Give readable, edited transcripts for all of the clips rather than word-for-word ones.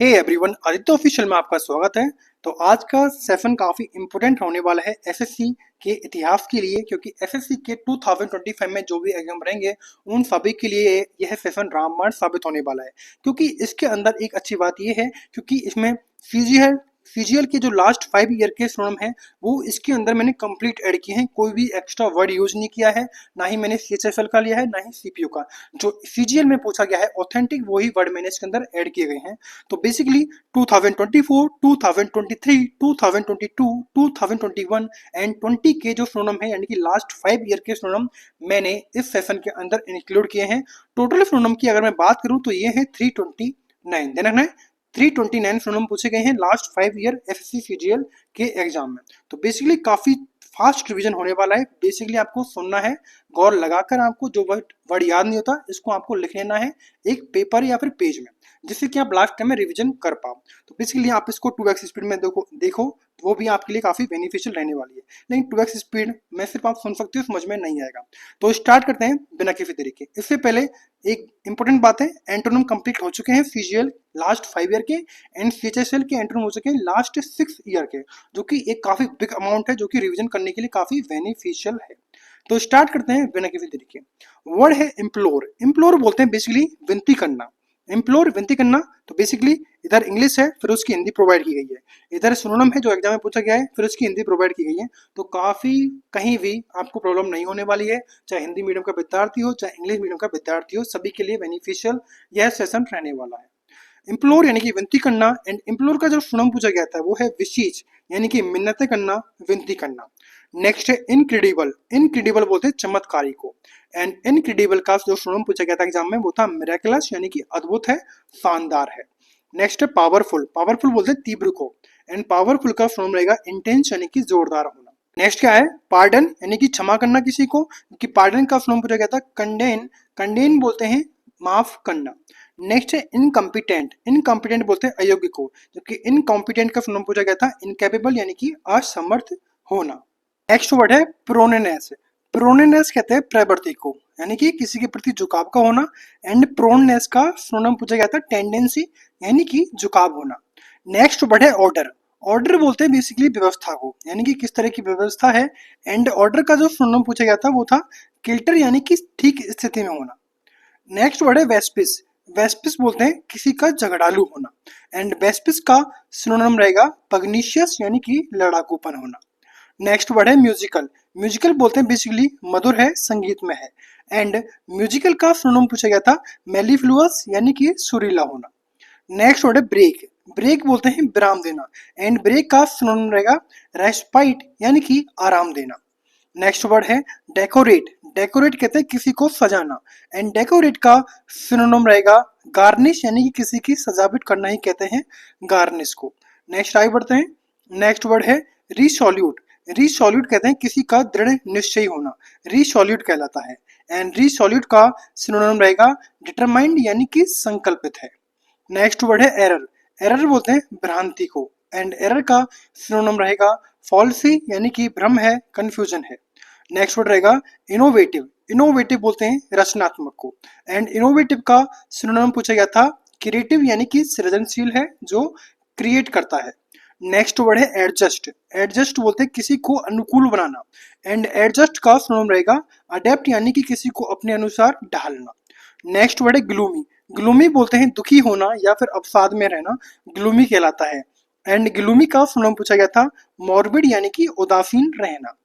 Hey everyone, Aditya official में आपका स्वागत है। तो आज का सेशन काफी इंपोर्टेंट होने वाला है एसएससी के इतिहास के लिए, क्योंकि एसएससी के 2025 में जो भी एग्जाम रहेंगे उन सभी के लिए यह सेशन रामबाण साबित होने वाला है। क्योंकि इसके अंदर एक अच्छी बात यह है, क्योंकि इसमें सीजीएल के जो लास्ट 5 ईयर के श्रोणम है वो इसके अंदर मैंने कंप्लीट ऐड किए हैं। कोई भी एक्स्ट्रा वर्ड यूज नहीं किया है, ना ही मैंने सीएचएसएल का लिया है, ना ही सीपीयू का। जो सीजीएल में पूछा गया है ऑथेंटिक वही वर्ड मैंने इसके अंदर ऐड किए गए हैं। तो बेसिकली 2024, 2023, 2022, 2021 एंड 20 के जो श्रोणम है, यानी कि लास्ट 5 ईयर के श्रोणम मैंने इस सेशन के अंदर इंक्लूड किए हैं। टोटल श्रोणम की अगर मैं बात करूं तो ये है 329 देना है। 329 श्रोणम पूछे गए हैं लास्ट 5 ईयर एसएससी सीजीएल के एग्जाम में। तो बेसिकली काफी फास्ट रिवीजन होने वाला है। बेसिकली आपको सुनना है, गौर लगाकर आपको जो वर्ड याद नहीं होता इसको आपको लिख लेना है एक पेपर या फिर पेज में, जिससे कि आप लास्ट टाइम में रिवीजन कर पाओ। तो बेसिकली आप इसको 2x स्पीड में देखो वो भी आपके लिए काफी बेनिफिशियल रहने वाली है। लेकिन 2x स्पीड में सिर्फ आप सुन सकते हो, समझ में नहीं आएगा। तो स्टार्ट करते हैं बिना किसी तरीके। इससे पहले एक इंपॉर्टेंट बात है, एंटोनिम कंप्लीट हो चुके हैं सीजीएल लास्ट 5 ईयर के, एंड सीएचएसएल के एंटोनिम हो चुके हैं लास्ट 6 ईयर के, जो कि एक काफी बिग अमाउंट है, जो कि रिवीजन करने के लिए काफी बेनिफिशियल है। तो स्टार्ट करते हैं बिना किसी तरीके। वर्ड है इम्प्लोर। इम्प्लोर बोलते हैं बेसिकली विनती करना। इम्प्लोर विनती करना। तो बेसिकली इधर इंग्लिश है, फिर उसकी हिंदी प्रोवाइड की गई है। इधर सिनोनिम है जो एग्जाम में पूछा गया है, फिर उसकी हिंदी प्रोवाइड की गई है। तो काफी कहीं भी आपको प्रॉब्लम नहीं होने वाली है, चाहे हिंदी मीडियम का विद्यार्थी हो चाहे इंग्लिश मीडियम का विद्यार्थी हो, सभी के लिए बेनिफिशियल यह सेशन रहने वाला है। इम्प्लोर यानी कि विनती करना, एंड इम्प्लोर का जो सुनम पूछा गया था वो है विशीज यानी कि मिन्नतें करना, विनती करना। नेक्स्ट है इनक्रेडिबल। इनक्रेडिबल बोलते हैं चमत्कारी को, एंड इनक्रेडिबल का जो सुनम पूछा गया था एग्जाम में वो था मिरेकलस यानी कि अद्भुत है, शानदार है। नेक्स्ट है पावरफुल। पावरफुल बोलते हैं तीव्र को, एंड पावरफुल का सुनम रहेगा इंटेंस यानी कि जोरदार होना। नेक्स्ट क्या है पार्डन यानी कि क्षमा करना किसी को, कि पार्डन का सुनम पूछा गया था कंडेन। कंडेन बोलते हैं माफ करना। नेक्स्ट है इनकम्पिटेंट। इनकम्पिटेंट बोलते हैं अयोग्य को, जबकि इनकॉम्पिटेंट का सुनम पूछा गया था इनकेपेबल यानी कि असमर्थ होना। नेक्स्ट वर्ड है प्रोनेनेस। प्रोनेनेस कहते हैं प्रवृत्ति को, यानी कि किसी के प्रति झुकाव का होना, एंड प्रोनेस का सिनोनिम पूछा गया था टेंडेंसी यानी कि झुकाव होना। नेक्स्ट वर्ड है ऑर्डर। ऑर्डर बोलते हैं बेसिकली व्यवस्था को, यानी कि किस तरह की व्यवस्था है, एंड ऑर्डर का जो सिनोनिम पूछा गया था वो था किल्टर यानी कि ठीक स्थिति में होना। नेक्स्ट वर्ड है वेस्पिस। वेस्पिस बोलते हैं किसी का झगड़ालू होना, एंड वेस्पिस का सिनोनिम रहेगा पग्नीशियस यानी कि लड़ाकूपन होना। नेक्स्ट वर्ड है म्यूजिकल। म्यूजिकल बोलते हैं बेसिकली मधुर है, संगीत में है, एंड म्यूजिकल का सिनोनिम पूछा गया था मेलिफ्लुअस यानी कि सुरीला होना। नेक्स्ट वर्ड है ब्रेक। ब्रेक बोलते हैं विराम देना, एंड ब्रेक का सिनोनिम रहेगा रेस्पाइट यानी कि आराम देना। नेक्स्ट वर्ड है डेकोरेट। डेकोरेट कहते हैं किसी को सजाना, एंड डेकोरेट का सिनोनिम रहेगा गार्निश यानी कि किसी की सजावट करना ही कहते हैं गार्निश को। नेक्स्ट आगे बढ़ते हैं। नेक्स्ट वर्ड है रिसोल्यूट। रिसोल्यूट कहते हैं किसी का दृढ़ निश्चय होना, रिसोल्यूट कहलाता है, एंड रिसोल्यूट का सिनोनिम रहेगा डिटरमाइंड यानी कि संकल्पित है। नेक्स्ट वर्ड है एरर। एरर बोलते हैं भ्रांति को, एंड एरर का सिनोनिम रहेगा फॉल्सी यानी कि भ्रम है, कंफ्यूजन है। नेक्स्ट वर्ड रहेगा इनोवेटिव। इनोवेटिव बोलते हैं रचनात्मक को, एंड इनोवेटिव का सिनोनिम पूछा गया था क्रिएटिव यानी कि सृजनशील है, जो क्रिएट करता है। नेक्स्ट वर्ड है एडजस्ट। एडजस्ट बोलते हैं किसी को अनुकूल बनाना, एंड एडजस्ट का सिनोनिम रहेगा अडेप्ट यानी कि किसी को अपने अनुसार ढालना। नेक्स्ट वर्ड है ग्लूमी। ग्लूमी बोलते हैं दुखी होना या फिर अवसाद में रहना, ग्लूमी कहलाता है, एंड ग्लूमी का सिनोनिम पूछा गया था मॉर्बिड यानी कि उदासीन रहना।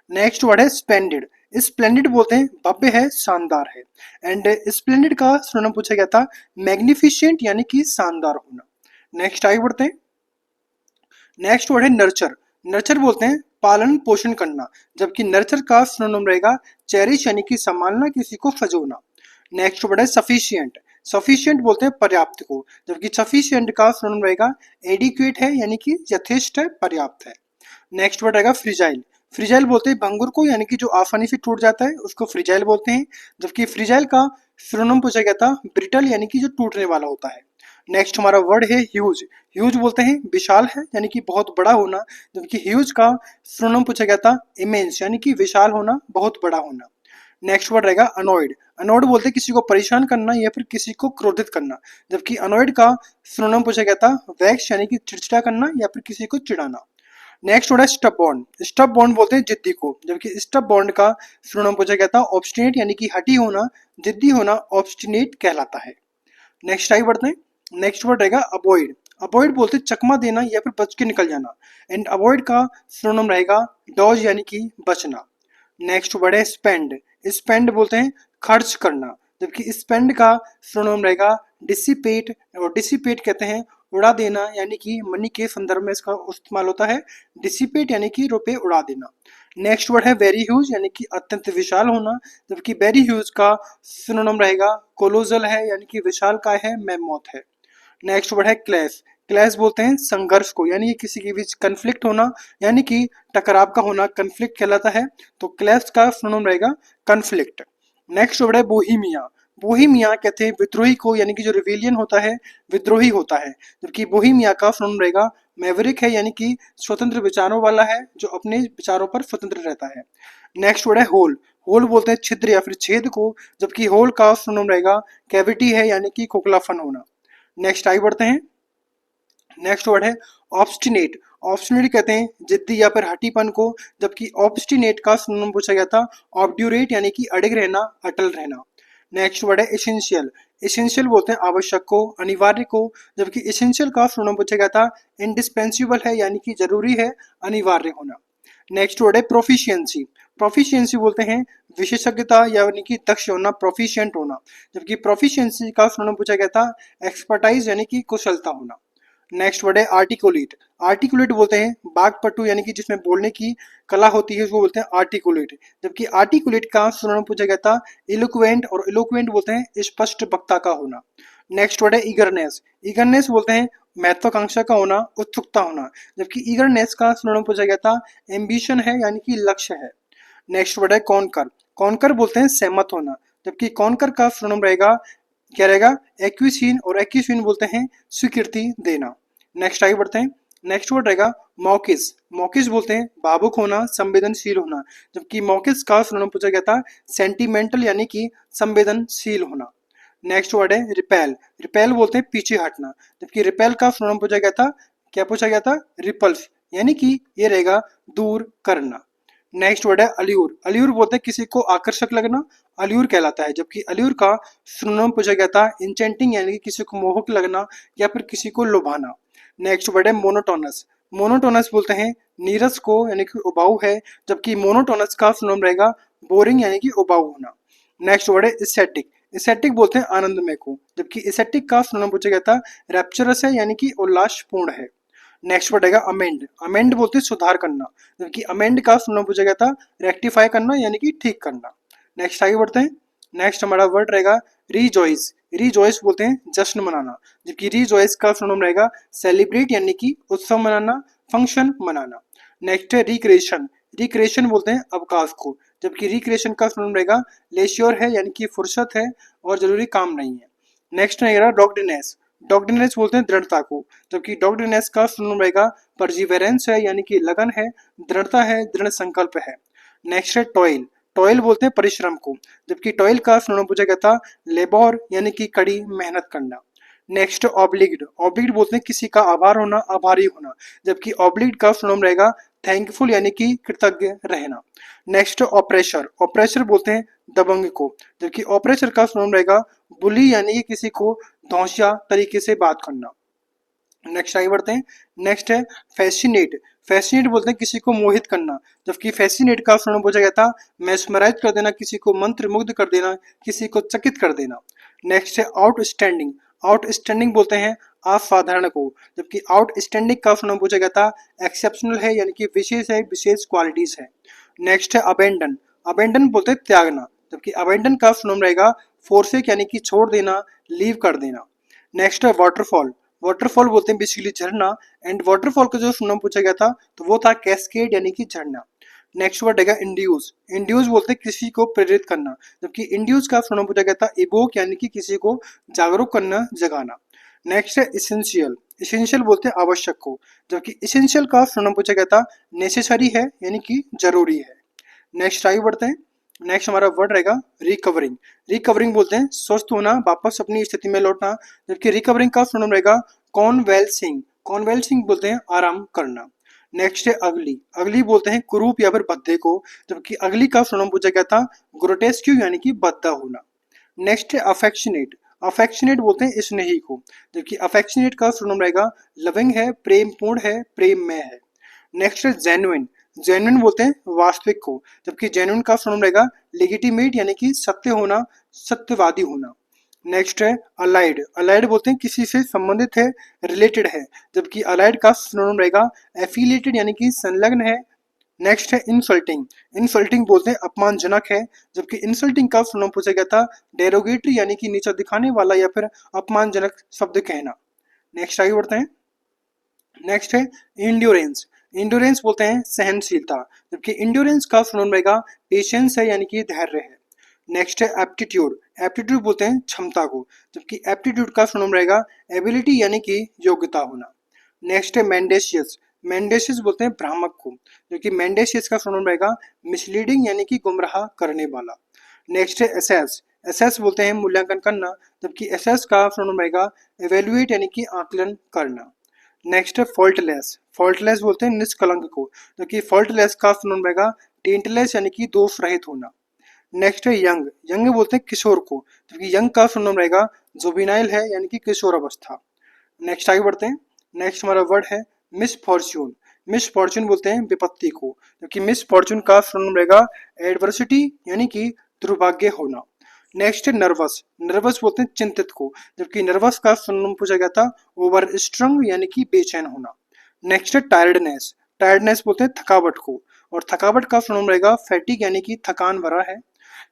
नेक्स्ट वर्ड है स्प्लेंडिड। स्प्लेंडिड बोलते हैं भव्य है, शानदार है, एंड स्प्लेंडिड का सिनोनिम पूछा गया था मैग्निफिशिएंट यानी कि शानदार होना। नेक्स्ट आगे बढ़ते हैं। नेक्स्ट वर्ड है नर्चर। नर्चर बोलते हैं पालन पोषण करना, जबकि नर्चर का सिनोनिम रहेगा चेरिश यानी कि संभालना, किसी को सजोना। नेक्स्ट वर्ड है सफिशिएंट। सफिशिएंट बोलते हैं पर्याप्त को, जबकि सफिशिएंट का सिनोनिम रहेगा एडिक्वेट है यानी कि यथेष्ट है, पर्याप्त है। नेक्स्ट वर्ड रहेगा फ्रिजाइल। फ्रिजाइल बोलते हैं भंगुर को, यानी कि जो आसानी से टूट जाता है उसको फ्रिजाइल बोलते हैं, जबकि फ्रिजाइल का सिनोनिम पूछा गया था ब्रिटल यानी कि जो टूटने वाला होता है। नेक्स्ट हमारा वर्ड है ह्यूज। ह्यूज बोलते हैं विशाल है यानी कि बहुत बड़ा होना, जबकि ह्यूज का सिनोनिम पूछा गया था इमेंस यानी कि विशाल होना, बहुत बड़ा होना। नेक्स्ट वर्ड रहेगा अनॉयड। अनॉयड बोलते हैं किसी को परेशान करना या फिर किसी को क्रोधित करना, जबकि अनॉयड का सिनोनिम पूछा गया था वैक्स यानी कि चिड़चिड़ा करना या फिर किसी को चिढ़ाना। नेक्स्ट वर्ड है स्टब बॉन्ड। स्टब बॉन्ड बोलते हैं जिद्दी को, जबकि स्टब बॉन्ड का सिनोनिम पूछा गया था ऑब्स्टिनेट यानी कि हठी होना, जिद्दी होना ऑब्स्टिनेट कहलाता है। नेक्स्ट आगे बढ़ते हैं। नेक्स्ट वर्ड रहेगा अवॉइड। अवॉइड बोलते हैं चकमा देना या फिर बच के निकल जाना, एंड अवॉइड का सिनोनिम रहेगा डॉज यानी कि बचना। नेक्स्ट वर्ड है स्पेंड। स्पेंड बोलते हैं खर्च करना, जबकि स्पेंड का सिनोनिम रहेगा डिसिपेट, और डिसिपेट कहते हैं उड़ा देना यानी कि मनी के संदर्भ में इसका इस्तेमाल होता है। डिसिपेट यानी कि रुपए उड़ा देना। नेक्स्ट वर्ड है वेरी ह्यूज यानी कि अत्यंत विशाल होना, जबकि वेरी ह्यूज का सिनोनिम रहेगा कोलोजल है यानी कि विशाल काय है, मैमोथ है। नेक्स्ट वर्ड है क्लैश। क्लैश बोलते हैं संघर्ष को, यानी कि किसी के बीच कन्फ्लिक्ट होना यानी कि टकराव का होना कन्फ्लिक्ट कहलाता है। तो क्लैश का सिनोनिम रहेगा कन्फ्लिक्ट। नेक्स्ट वर्ड है बोहीमिया। बोहीमिया कहते हैं विद्रोही को, यानी कि जो रिवेलियन होता है विद्रोही होता है, जबकि बोहीमिया का सिनोनिम रहेगा मैवरिक है यानी कि स्वतंत्र विचारों वाला है, जो अपने विचारों पर स्वतंत्र रहता है। नेक्स्ट वर्ड है होल। होल बोलते हैं छिद्र या फिर छेद को, जबकि होल का सिनोनिम रहेगा कैविटी है यानी कि खोखलापन होना। नेक्स्ट आगे बढ़ते हैं। नेक्स्ट वर्ड है ऑब्स्टिनेट। ऑब्स्टिनेट कहते हैं जिद्दी या फिर हटीपन को, जबकि ऑब्स्टिनेट का सिनोनिम पूछा गया था ऑब्ड्यूरेट यानी कि अड़िग रहना, अटल रहना। नेक्स्ट वर्ड है एसेंशियल। एसेंशियल बोलते हैं आवश्यक को, अनिवार्य को, जबकि एसेंशियल का सिनोनिम पूछा गया था इंडिस्पेंसिबल है यानी कि जरूरी है, अनिवार्य होना। नेक्स्ट वर्ड है प्रोफिशिएंसी। प्रोफिशिएंसी बोलते हैं विशेषज्ञता यानी कि दक्ष होना, प्रोफिशिएंट होना, जबकि प्रोफिशिएंसी का सिनोनिम पूछा गया था एक्सपर्टाइज यानी कि कुशलता होना। नेक्स्ट वर्ड है आर्टिकुलेट। आर्टिकुलेट बोलते हैं बागपटु यानी कि जिसमें बोलने की कला होती है उसको बोलते हैं आर्टिकुलेट, जबकि आर्टिकुलेट का सिनोनिम पूछा गया था इलोक्वेंट, और इलोक्वेंट बोलते हैं स्पष्ट वक्ता का होना। नेक्स्ट वर्ड है ईगरनेस। ईगरनेस बोलते हैं महत्वाकांक्षा का होना, उत्सुकता होना, जबकि ईगरनेस का सिनोनिम पूछा गया था एम्बिशन है यानी कि लक्ष्य है। नेक्स्ट वर्ड है कॉन्कर। कॉन्कर बोलते हैं सहमत होना, जबकि कॉन्कर का सिनोनिम रहेगा क्या रहेगा एक्विसीन, और एक्विसीन बोलते हैं स्वीकृति देना। नेक्स्ट आगे बढ़ते हैं। नेक्स्ट वर्ड रहेगा मौकिस। मौकिस बोलते हैं भावुक होना, संवेदनशील होना, जबकि मौकिस का सिनोनिम पूछा गया था सेंटिमेंटल यानी कि संवेदनशील होना। नेक्स्ट वर्ड है रिपेल। रिपेल बोलते हैं पीछे हटना, जबकि रिपेल का सिनोनिम पूछा गया था क्या पूछा गया था रिपल्स, यानी कि ये रहेगा दूर करना। नेक्स्ट वर्ड है अल्यूर। अल्यूर बोलते हैं किसी को आकर्षक लगना, अल्यूर कहलाता है, जबकि अल्यूर का सिनोनिम पूछा गया था इंचेंटिंग यानी कि किसी को मोहक लगना या फिर किसी को लुभाना। नेक्स्ट वर्ड है मोनोटोनस। मोनोटोनस बोलते हैं नीरस को यानी कि उबाऊ है, जबकि मोनोटोनस का सिनोनिम रहेगा बोरिंग यानी कि उबाऊ होना। नेक्स्ट वर्ड है इस्थेटिक। इस्थेटिक बोलते हैं आनंदमय को, जबकि इस्थेटिक का सिनोनिम पूछा गया था रैप्चरस है यानी कि उल्लासपूर्ण है। नेक्स्ट वर्ड है अमेंड। अमेंड बोलते हैं सुधार करना, जबकि अमेंड का सिनोनिम पूछा गया था रेक्टिफाई करना यानी कि ठीक करना। नेक्स्ट आगे बढ़ते हैं। नेक्स्ट हमारा वर्ड रहेगा रीजॉइस। रीजॉइस बोलते हैं जश्न मनाना, जबकि रीजॉइस का सिनोनिम रहेगा सेलिब्रेट यानी कि उत्सव मनाना, फंक्शन मनाना। नेक्स्ट है रिक्रिएशन। रिक्रिएशन बोलते हैं अवकाश को, जबकि रिक्रिएशन का सिनोनिम रहेगा लेश्योर है यानी कि फुर्सत है और जरूरी काम नहीं है। नेक्स्ट रहेगा डॉग्डिनेस। डॉग्डिनेस बोलते हैं दृढ़ता को, जबकि डॉग्डिनेस का सिनोनिम रहेगा परजिवेरेंस है यानी कि लगन है, दृढ़ता है, दृढ़ संकल्प है। नेक्स्ट है टॉयल। टॉयल बोलते हैं परिश्रम को, जबकि टॉयल का सिनोनिम पूछा गया था लेबर यानी कि कड़ी मेहनत करना। नेक्स्ट ऑब्लिग्ड। ऑब्लिग्ड बोलते हैं किसी का आभार होना, आभारी होना, जबकि ऑब्लिग्ड का सिनोनिम रहेगा थैंकफुल यानी कि कृतज्ञ रहना। नेक्स्ट ऑप्रेशर। ऑप्रेशर बोलते हैं दबंग को, जबकि ऑपरेशर का सिनोनिम रहेगा बुली यानी कि किसी को धौंसिया तरीके से बात करना। नेक्स्ट आगे बढ़ते हैं। नेक्स्ट है फैसिनेट। फैसिनेट बोलते हैं किसी को मोहित करना, जबकि फैसिनेट का सिनोनिम पूछा गया था मेस्मराइज कर देना, किसी को मंत्रमुग्ध कर देना, किसी को चकित कर देना। नेक्स्ट है आउटस्टैंडिंग। आउटस्टैंडिंग बोलते हैं असाधारण को, जबकि आउटस्टैंडिंग का सिनोनिम पूछा गया था एक्सेप्शनल है यानी कि विशेष है, विशेष क्वालिटीज है। नेक्स्ट है अबेंडन। अबेंडन बोलते हैं त्यागना, जबकि अबेंडन का सिनोनिम रहेगा फोर्सेक यानी कि छोड़ देना, लीव कर देना। नेक्स्ट है वाटरफॉल। वाटरफॉल बोलते हैं बेसिकली झरना, एंड वाटरफॉल का जो सिनोनिम पूछा गया था तो वो था कैस्केड यानी कि झरना। नेक्स्ट वर्ड है इंड्यूस। इंड्यूस बोलते हैं किसी को प्रेरित करना, जबकि इंड्यूस का सिनोनिम पूछा गया था इवोक यानी कि किसी को जागरूक करना, जगाना। नेक्स्ट है इसेंशियल। इसेंशियल बोलते हैं आवश्यक को, जबकि इसेंशियल का सिनोनिम पूछा गया था नेसेसरी है यानी कि जरूरी है। नेक्स्ट आगे बढ़ते हैं। नेक्स्ट हमारा वर्ड रहेगा रिकवरिंग। रिकवरिंग बोलते हैं स्वस्थ होना, वापस अपनी स्थिति में लौटना, जबकि रिकवरिंग का सुनम रहेगा कॉन्वेल्सिंग। कॉन्वेल्सिंग बोलते हैं आराम करना। नेक्स्ट है अगली। अगली बोलते हैं कुरूप या फिर भद्दे को, जबकि अगली का सुनम पूछा गया था ग्रोटेस्क्यू यानी कि भद्दा होना। नेक्स्ट है अफेक्शनेट। अफेक्शनेट बोलते हैं स्नेही को, जबकि अफेक्शनेट का सुनम रहेगा लविंग है, प्रेमपूर्ण है, प्रेम में है। नेक्स्ट है जेन्युइन। जेन्युइन बोलते हैं वास्तविक को, जबकि जेन्युइन का सुनम रहेगा लेजिटिमेट यानी कि सत्य होना, सत्यवादी होना। नेक्स्ट है अलाइड। अलाइड बोलते हैं किसी से संबंधित है, रिलेटेड है, जबकि अलाइड का सिनोनिम रहेगा एफिलिएटेड यानी कि संलग्न है। नेक्स्ट है इंसल्टिंग। इंसल्टिंग बोलते हैं अपमानजनक है, जबकि इंसल्टिंग का सिनोनिम पूछा गया था डेरोगेटरी यानी कि नीचा दिखाने वाला या फिर अपमानजनक शब्द कहना। नेक्स्ट आगे बढ़ते हैं। नेक्स्ट है इंड्योरेंस। इंड्योरेंस बोलते हैं सहनशीलता, जबकि इंड्योरेंस का सिनोनिम रहेगा पेशेंस है यानी कि धैर्य है। नेक्स्ट है एप्टीट्यूड। एप्टीट्यूड बोलते हैं क्षमता को, जबकि एप्टीट्यूड का सुनम रहेगा एबिलिटी यानी कि योग्यता होना। नेक्स्ट है मेंडेशियस। मेंडेशियस बोलते हैं भ्रामक को, जबकि मेंडेशियस का सुनम रहेगा मिसलीडिंग यानी कि गुमराह करने वाला। नेक्स्ट है एसेस। एसेस बोलते हैं मूल्यांकन करना, जबकि एसेस का सुनम रहेगा एवेल्युएट यानी कि आकलन करना। नेक्स्ट है फॉल्टलेस। फॉल्टलेस बोलते हैं निष्कलंक को, जबकि फॉल्टलेस का सुनम रहेगा टेंटलेस यानी कि दोष रहित होना। नेक्स्ट है यंग। यंग बोलते हैं किशोर को, क्योंकि यंग का सुनम रहेगा जुबिनाइल है यानी कि किशोर अवस्था। नेक्स्ट आगे बढ़ते हैं। नेक्स्ट हमारा वर्ड है मिस फॉर्च्यून। मिस फॉर्च्यून बोलते हैं विपत्ति को, क्योंकि मिस फॉर्च्यून का सुनम रहेगा एडवर्सिटी यानी कि दुर्भाग्य होना। नेक्स्ट है नर्वस। नर्वस बोलते हैं चिंतित को, जबकि नर्वस का सुनम पूछा गया था ओवर स्ट्रंग यानी कि बेचैन होना। नेक्स्ट है टायर्डनेस। टायर्डनेस बोलते हैं थकावट को, और थकावट का सुनम रहेगा फैटिक यानी कि थकान भरा है।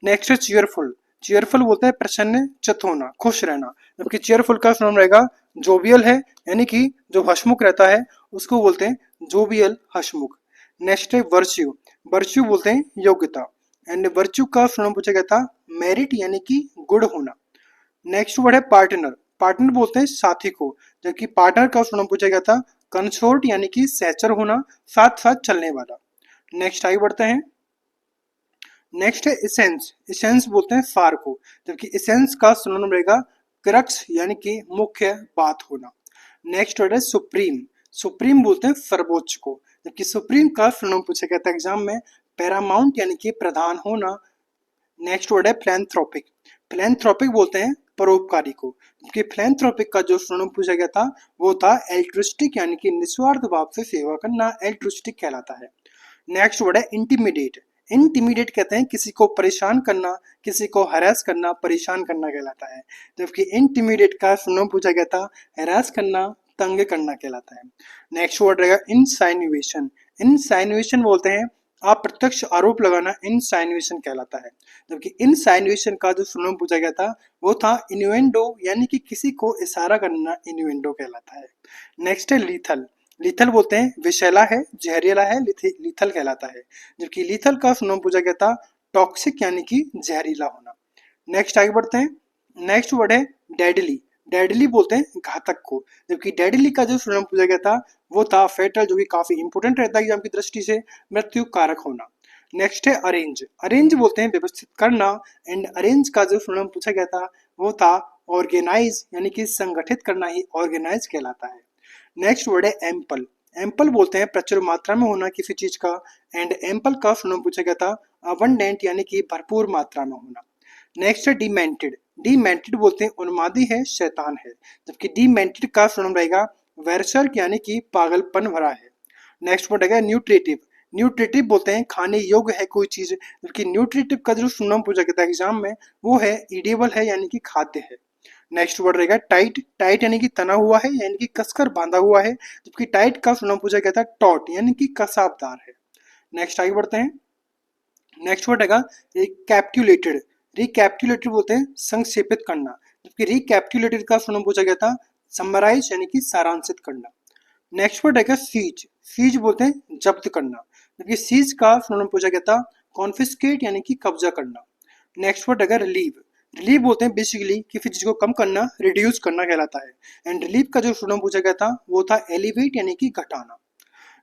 नेक्स्ट है चीयरफुल। चीयरफुल बोलते हैं प्रसन्न चित्त होना, खुश रहना, जबकि चीयरफुल का सुनाम रहेगा जोबियल है यानी कि जो हसमुख रहता है उसको बोलते हैं जोबियल हसमुख। नेक्स्ट है वर्च्यू। वर्च्यू बोलते हैं योग्यता, एंड वर्च्यू का सुनाम पूछा गया था मेरिट यानी कि गुण होना। नेक्स्ट वर्ड है पार्टनर। पार्टनर बोलते हैं साथी को, जबकि पार्टनर का सुनाम पूछा गया था कंसोर्ट यानी कि सहचर होना, साथ साथ चलने वाला। नेक्स्ट आगे बढ़ते हैं। नेक्स्ट है इसेंस। इसेंस बोलते हैं सार को, जबकि इसेंस का सिनोनिम रहेगा क्रक्स यानी कि मुख्य बात होना। नेक्स्ट वर्ड है सुप्रीम। सुप्रीम बोलते हैं सर्वोच्च को, जबकि सुप्रीम का सिनोनिम पूछा गया था एग्जाम में पैरामाउंट यानी कि प्रधान होना। नेक्स्ट वर्ड है फिलैंथ्रोपिक। फिलैंथ्रोपिक बोलते हैं परोपकारी को, जबकि फिलैंथ्रोपिक का जो सिनोनिम पूछा गया था वो था एल्ट्रिस्टिक यानी कि निस्वार्थ भाव से सेवा करना, एल्ट्रिस्टिक कहलाता है। नेक्स्ट वर्ड है इंटीमिडेट। इंटीमिडेट कहते हैं किसी को परेशान करना, किसी को हरास करना, परेशान करना कहलाता है, जबकि इंटीमिडेट का सिनोनिम पूछा गया था हरास करना, तंग करना कहलाता है। नेक्स्ट वर्ड रहेगा इनसाइनुएशन। इनसाइनुएशन बोलते हैं अप्रत्यक्ष आरोप लगाना, इनसाइनुएशन कहलाता है, जबकि इनसाइनुएशन का जो सिनोनिम पूछा गया था वो था इन्यूएंडो यानी कि किसी को इशारा करना, इन्यूएंडो कहलाता है। नेक्स्ट है लीथल। लीथल बोलते हैं विषैला है, जहरीला है, लीथल कहलाता है, जबकि लीथल का सुनाम पूछा गया था टॉक्सिक यानी कि जहरीला होना। नेक्स्ट आगे बढ़ते हैं। नेक्स्ट वर्ड है डेडली। डेडली बोलते हैं घातक को, जबकि डेडली का जो सुनाम पूछा गया था वो था फेटल, जो कि काफी इंपोर्टेंट रहता है एग्जाम की दृष्टि से, मृत्यु कारक होना। नेक्स्ट है अरेंज। अरेंज बोलते हैं व्यवस्थित करना, एंड अरेंज का जो सुनाम पूछा गया था वो था ऑर्गेनाइज यानी कि संगठित करना ही ऑर्गेनाइज कहलाता है। नेक्स्ट वर्ड है एम्पल। एम्पल बोलते हैं प्रचुर मात्रा में होना किसी चीज का, एंड एम्पल का सुनाम पूछा गया था अबंडेंट यानी कि भरपूर मात्रा में होना। नेक्स्ट है डिमेंटेड। डिमेंटेड बोलते हैं उन्मादी है, शैतान है, जबकि डिमेंटेड का सुनाम रहेगा वेरसर्क यानी कि पागलपन भरा है। नेक्स्ट वर्ड है न्यूट्रिटिव। न्यूट्रिटिव बोलते हैं खाने योग्य है कोई चीज, जबकि न्यूट्रिटिव का जो सुनाम पूछा गया था एग्जाम में वो है ईडेबल है यानी कि खाद्य है। नेक्स्ट वर्ड रहेगा टाइट। टाइट यानी कि तना हुआ है यानी कि कसकर बांधा हुआ है, जबकि टाइट का सुनाम पूछा गया था टॉट यानी कि कसाबदार है। नेक्स्ट आगे बढ़ते हैं। नेक्स्ट वर्ड रहेगा रिकैप्टुलेटेड। रिकैप्टुलेटेड बोलते हैं संक्षेपित करना, जबकि रिकैप्टुलेटेड का सुनाम पूछा गया था समराइज यानी कि सारांशित करना। नेक्स्ट वर्ड रहेगा सीज। सीज बोलते हैं जब्त करना, जबकि सीज का सुनाम पूछा गया था कॉन्फिस्केट यानी कि कब्जा करना। नेक्स्ट वर्ड रहेगा रिलीव। रिलीव बोलते हैं बेसिकली किसी चीज को कम करना, रिड्यूस करना कहलाता है, एंड रिलीव का जो सुनाम पूछा गया था वो था एलिवेट यानी कि घटाना।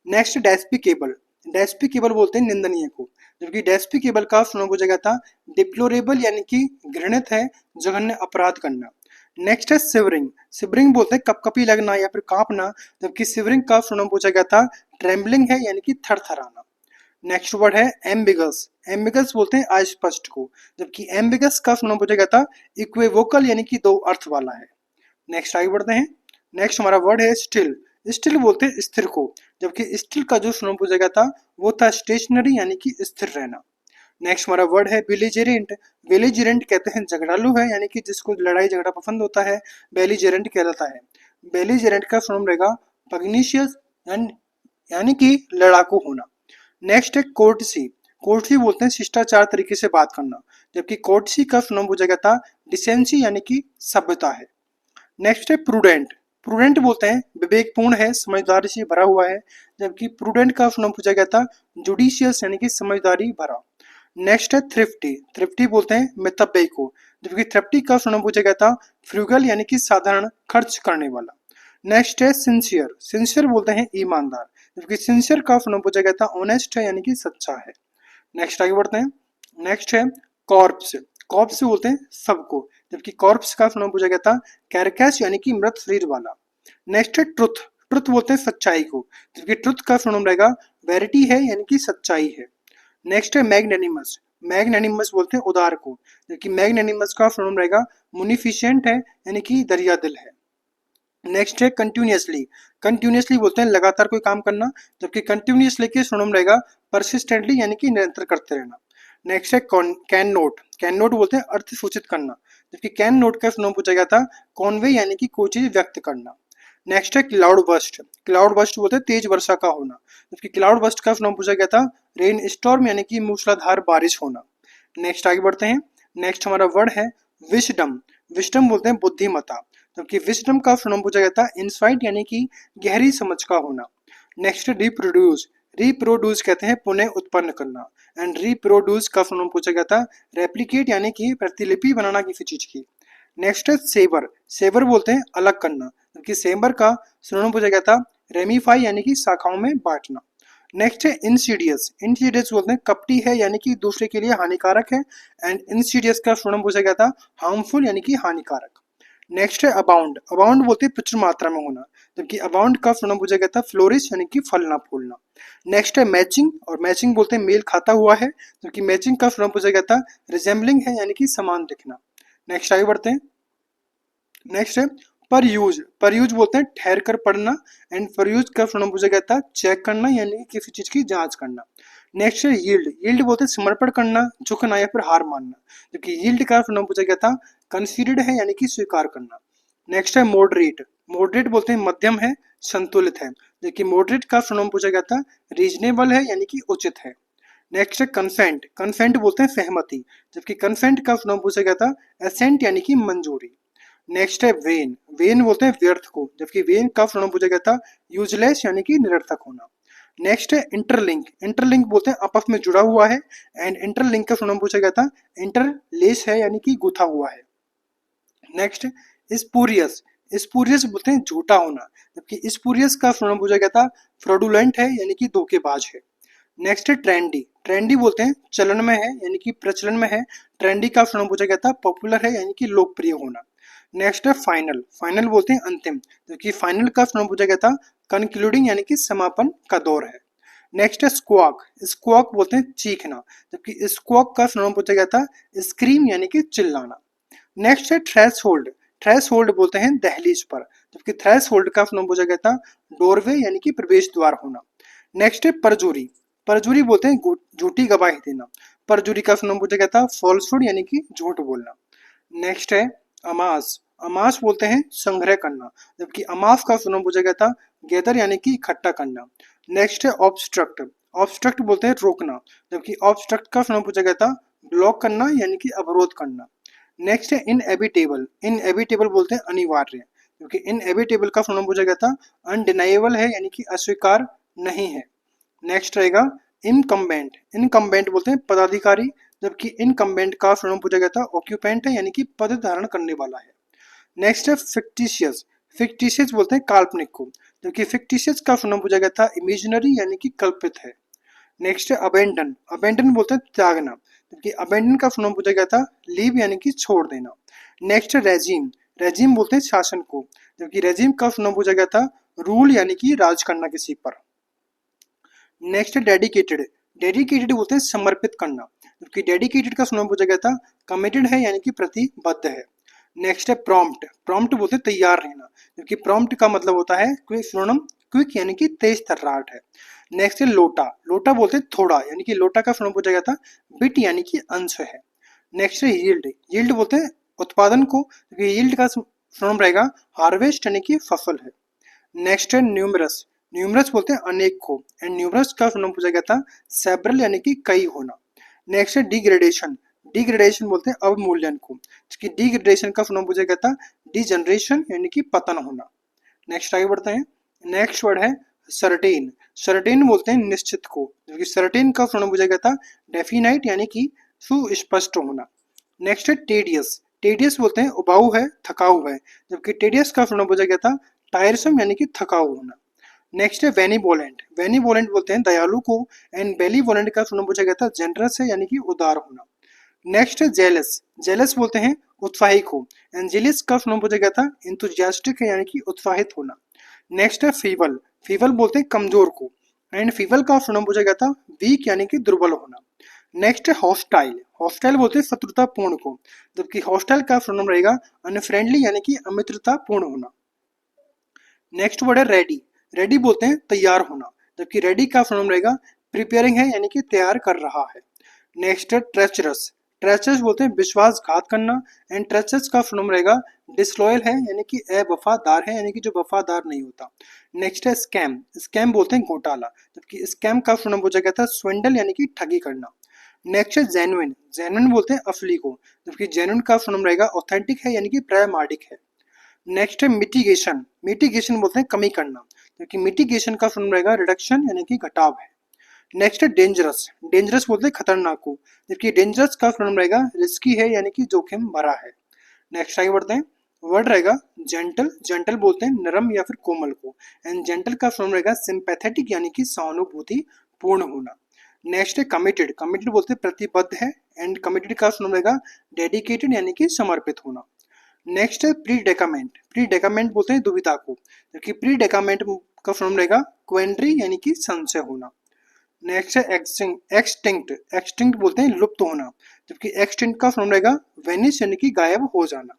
Next despicable. डेस्पिकेबल बोलते हैं निंदनीय को, जबकि डेस्पिकेबल का सुना पूछा गया था डिप्लोरेबल यानी कि घृणित है, जघन्य अपराध करना। नेक्स्ट है सिवरिंग, सिवरिंग बोलते हैं कपकपी लगना या फिर कांपना, जबकि सिवरिंग का सुना पूछा गया था ट्रेम्बलिंग है यानी कि थरथराना। नेक्स्ट वर्ड है एम्बिगस, एम्बिगस बोलते हैं अस्पष्ट को, जबकि एम्बिगस का सुना पूछा गया था इक्वेवोकल यानी कि दो अर्थ वाला है। नेक्स्ट आगे बढ़ते हैं। नेक्स्ट हमारा वर्ड है स्टिल, स्टिल बोलते हैं स्थिर को, जबकि स्टिल का जो सुना पूछा गया था वो था स्टेशनरी यानी कि स्थिर रहना। नेक्स्ट हमारा वर्ड है बेलिजेरेंट, बेलिजेरेंट कहते हैं झगड़ालू है यानी कि जिसको लड़ाई झगड़ा पसंद होता है, बेलिजेरेंट कहलाता है। बेलिजेरेंट का सुनाम रहेगा पग्नीशियस यानी कि लड़ाकू होना। नेक्स्ट है कोर्टसी, कोर्टसी बोलते हैं शिष्टाचार तरीके से बात करना, जबकि कोर्टसी का सुनाम पूछा गया था डिसेंसी यानी कि सभ्यता है। नेक्स्ट है प्रूडेंट, प्रूडेंट बोलते हैं विवेकपूर्ण है, समझदारी से भरा हुआ है, जबकि प्रूडेंट का सुनाम पूछा गया था जुडिशियस यानी कि समझदारी भरा। नेक्स्ट है थ्रिफ्टी, थ्रिफ्टी बोलते हैं मितव्ययी को, जबकि थ्रिफ्टी का सुनाम पूछा गया था फ्रूगल यानी कि साधारण खर्च करने वाला। नेक्स्ट है सिंसियर, सिंसियर बोलते हैं ईमानदार, जबकि सिंसियर का सुनाम पूछा गया था ऑनेस्ट है यानी कि सच्चा है। नेक्स्ट आगे बढ़ते हैं। नेक्स्ट है कॉर्प्स, कॉर्प्स बोलते हैं सबको, जबकि कॉर्प्स का सुनाम पूछा गया था कैरकैस यानी कि मृत शरीर वाला। नेक्स्ट है ट्रुथ, ट्रुथ बोलते हैं सच्चाई को, जबकि ट्रुथ का सुनाम रहेगा वेरिटी है यानी कि सच्चाई है। नेक्स्ट है मैग्नेनिमस, मैग्नेनिमस बोलते हैं उदार को, जबकि मैग्नेनिमस का सुनाम रहेगा मुनिफिशिएंट है यानी कि दरिया दिल है। नेक्स्ट है कंटिन्यूसली, कंटिन्यूसली बोलते हैं लगातार कोई काम करना, जबकि कंटिन्यूसली के सुनम रहेगा परसिस्टेंटली यानी कि निरंतर करते रहना। नेक्स्ट है कैन नोट, कैन नोट बोलते हैं अर्थ सूचित करना, जबकि कैन नोट का सुनम पूछा गया था कॉन्वे यानी कि कोई चीज व्यक्त करना। नेक्स्ट है क्लाउड बस्ट, क्लाउड बस्ट बोलते हैं तेज वर्षा का होना, जबकि क्लाउड बस्ट का सुनम पूछा गया था रेन स्टॉर्म यानी कि मूसलाधार बारिश होना। नेक्स्ट आगे बढ़ते हैं। नेक्स्ट हमारा वर्ड है विशडम, विशडम बोलते हैं बुद्धिमता, जबकि विजडम का सुनाम पूछा गया था इंसाइट यानी कि गहरी समझ का होना। नेक्स्ट रिप्रोड्यूस, रिप्रोड्यूस कहते हैं पुनः उत्पन्न करना, एंड रिप्रोड्यूस का सुनाम पूछा गया था रेप्लिकेट यानी कि प्रतिलिपि बनाना किसी चीज की। नेक्स्ट है सेवर, सेवर बोलते हैं अलग करना, जबकि सेवर का सुनाम पूछा गया था रेमिफाई यानी कि शाखाओं में बांटना। नेक्स्ट है इंसीडियस, इंसीडियस बोलते हैं कपटी है यानी कि दूसरे के लिए हानिकारक है, एंड इंसीडियस का सुनाम पूछा गया था हार्मफुल यानी कि हानिकारक। नेक्स्ट है अबाउंड, अबाउंड बोलते हैं प्रचुर मात्रा में होना, जबकि अबाउंड का सुना पूछा गया था फ्लोरिश यानी कि फलना फूलना। नेक्स्ट है मैचिंग, और मैचिंग बोलते हैं मेल खाता हुआ है, जबकि मैचिंग का सुना पूछा गया था रिजेंबलिंग है यानी कि समान दिखना। नेक्स्ट आगे बढ़ते हैं। नेक्स्ट है पर यूज, पर यूज बोलते हैं ठहर कर पढ़ना, एंड पर यूज का सुना पूछा गया था चेक करना यानी कि किसी चीज की जांच करना। नेक्स्ट है यील्ड, यील्ड बोलते हैं समर्पण करना, झुकना या फिर हार मानना, जबकि यील्ड का सुना पूछा गया था कंसीडर्ड है यानी कि स्वीकार करना। नेक्स्ट है मॉडरेट, मॉडरेट बोलते हैं मध्यम है, संतुलित है, जबकि मॉडरेट का सुनाम पूछा गया था रीजनेबल है यानी कि उचित है। नेक्स्ट है कंसेंट, कंसेंट बोलते हैं सहमति, जबकि कंसेंट का सुनाम पूछा गया था एसेंट यानी कि मंजूरी। नेक्स्ट है वेन, वेन बोलते हैं व्यर्थ को, जबकि वेन का सुनाम पूछा गया था यूजलेस यानी कि निरर्थक होना। नेक्स्ट है इंटरलिंक, इंटरलिंक बोलते हैं आपस में जुड़ा हुआ है, एंड इंटरलिंक का सुनाम पूछा गया था इंटरलेस है यानी कि गुथा हुआ है। नेक्स्ट स्पूरियस, स्पूरियस बोलते हैं झूठा होना, जबकि स्पूरियस का सुनाम पूछा गया था फ्रॉडुलेंट है यानी कि धोखेबाज है। नेक्स्ट है ट्रेंडी, ट्रेंडी बोलते हैं चलन में है यानी कि प्रचलन में है, ट्रेंडी का सुनाम पूछा गया था पॉपुलर है यानी कि लोकप्रिय होना। नेक्स्ट है फाइनल, फाइनल बोलते हैं अंतिम, जबकि फाइनल का सुनाम पूछा गया था कंक्लूडिंग यानी कि समापन का दौर है। नेक्स्ट है स्क्वाक, स्क्वाक बोलते हैं चीखना, जबकि स्क्वाक का सुनाम पूछा गया था स्क्रीम यानी कि चिल्लाना। नेक्स्ट है थ्रेश होल्ड, थ्रेश होल्ड बोलते हैं दहलीज पर, जबकि थ्रेश होल्ड का नाम पूछा गया था डोरवे यानी कि प्रवेश द्वार होना। नेक्स्ट है परजूरी, परजूरी बोलते हैं झूठी गवाही देना, परजूरी का नाम पूछा गया था फॉल्सहुड यानी कि झूठ बोलना। नेक्स्ट है अमास, अमास बोलते हैं संग्रह करना, जबकि अमास का नाम पूछा गया था गैदर यानी कि इकट्ठा करना। नेक्स्ट है ऑब्स्ट्रक्ट, ऑब्स्ट्रक्ट बोलते हैं रोकना, जबकि ऑब्स्ट्रक्ट का नाम पूछा गया था ब्लॉक करना यानी कि अवरोध करना। नेक्स्ट है इनएविटेबल, इनएविटेबल बोलते हैं अनिवार्य, क्योंकि इनएविटेबल का नाम पूछा गया था अनडिनाइबल है यानी कि अस्वीकार नहीं है। नेक्स्ट रहेगा इनकम्बेंट, इनकम्बेंट बोलते हैं पदाधिकारी, जबकि इनकम्बेंट का नाम पूछा गया था ऑक्यूपेंट है यानी कि पद धारण करने वाला है। नेक्स्ट है फिक्टिशियस, फिक्टिशियस बोलते हैं काल्पनिक को, जबकि फिक्टिशियस का नाम पूछा गया था इमेजिनरी यानी कि कल्पित है। नेक्स्ट है अबेंडन, अबेंडन बोलते हैं त्यागना, जबकि अबेंडन का सुनाम पूछा गया था लीव यानी कि छोड़ देना। नेक्स्ट है रेजिम, रेजिम बोलते हैं शासन को, जबकि रेजिम का सुनाम पूछा गया था रूल यानी कि राज करना किसी पर। नेक्स्ट है डेडिकेटेड, डेडिकेटेड बोलते हैं समर्पित करना, जबकि डेडिकेटेड का सुनाम पूछा गया था कमिटेड है यानी कि प्रतिबद्ध है। नेक्स्ट है प्रॉम्प्ट, प्रॉम्प्ट बोलते हैं तैयार रहना, जबकि प्रॉम्प्ट का मतलब होता है क्विक, क्विक यानी कि तेज तर्राट है। नेक्स्ट है लोटा, लोटा बोलते हैं थोड़ा, यानी कि लोटा का सुनाम पूछा गया था बिट यानी कि अंश है। नेक्स्ट है यील्ड, यील्ड बोलते हैं उत्पादन को, क्योंकि यील्ड का सुनाम रहेगा हार्वेस्ट यानी कि फसल है। नेक्स्ट है न्यूमरस, न्यूमरस बोलते हैं अनेक को, एंड न्यूमरस का नाम पूछा गया था सेवरल यानी कि कई होना। नेक्स्ट है डिग्रेडेशन, डिग्रेडेशन बोलते हैं अवमूल्यन को, जिसकी डिग्रेडेशन का नाम पूछा गया था डिजनरेशन यानी कि पतन होना। नेक्स्ट आगे बढ़ते हैं। नेक्स्ट वर्ड है सर्टेन, सर्टेन बोलते हैं निश्चित को, जबकि सर्टेन का नाम पूछा गया था डेफिनाइट यानी कि सुस्पष्ट होना। नेक्स्ट है टेडियस, टेडियस बोलते हैं उबाऊ है, थकाऊ है, जबकि टेडियस का नाम पूछा गया था टायरसम यानी कि थकाऊ होना। नेक्स्ट है वेनिवोलेंट, वेनिवोलेंट बोलते हैं दयालु को, एंड बेलीवोलेंट का नाम पूछा गया था जनरस है यानी कि उदार होना। नेक्स्ट है जेलस, जेलस बोलते हैं उत्साही को, एंड जेलिस का नाम पूछा गया था इंथुजियास्टिक है यानी कि उत्साहित होना। नेक्स्ट है फीबल, फीबल बोलते हैं कमजोर को, एंड फीबल का नाम पूछा गया था वीक यानी कि दुर्बल होना। नेक्स्ट है हॉस्टाइल, हॉस्टाइल बोलते हैं शत्रुतापूर्ण को, जबकि हॉस्टाइल का नाम रहेगा अनफ्रेंडली यानी कि अमित्रतापूर्ण होना। नेक्स्ट वर्ड है रेडी, रेडी बोलते हैं तैयार होना, जबकि रेडी का नाम रहेगा प्रिपेयरिंग है यानी कि तैयार कर रहा है। नेक्स्ट है ट्रेचरस, ट्रेचरस बोलते हैं विश्वासघात करना, एंड ट्रेचरस का नाम रहेगा डिसलॉयल है यानी कि अवफादार है यानी कि जो वफादार नहीं होता। नेक्स्ट है स्कैम, स्कैम बोलते हैं घोटाला, जबकि स्कैम का नाम पूछा गया था स्विंडल यानी कि ठगी करना। नेक्स्ट है जेन्युइन, जेन्युइन बोलते हैं असली को, जबकि जेन्युइन का नाम रहेगा ऑथेंटिक है यानी कि प्रामाणिक है। नेक्स्ट है मिटिगेशन, मिटिगेशन बोलते हैं कमी करना, क्योंकि मिटिगेशन का फॉर्म रहेगा रिडक्शन यानी कि घटाव है। नेक्स्ट है डेंजरस, डेंजरस बोलते हैं खतरनाक को, जबकि डेंजरस का फॉर्म रहेगा रिस्की है यानी कि जोखिम भरा है। नेक्स्ट आगे बढ़ते हैं। वर्ड रहेगा जेंटल, जेंटल बोलते हैं नरम या फिर कोमल को, एंड जेंटल का फॉर्म रहेगा सिंपैथेटिक यानी कि सहानुभूति पूर्ण होना। नेक्स्ट है कमिटेड, कमिटेड बोलते हैं प्रतिबद्ध है, एंड कमिटेड का फॉर्म रहेगा डेडिकेटेड यानी कि समर्पित होना। नेक्स्ट है प्री डेकामेंट, प्री डेकामेंट बोलते हैं दुविधा को, जबकि प्री डेकामेंट का फॉर्म रहेगा क्वेंट्री यानी कि संशय होना। नेक्स्ट है एक्सटिंक्ट, एक्सटिंक्ट, एक्सटिंक्ट बोलते हैं लुप्त होना, जबकि एक्सटिंक्ट का फॉर्म रहेगा वेनिश यानी कि गायब हो जाना।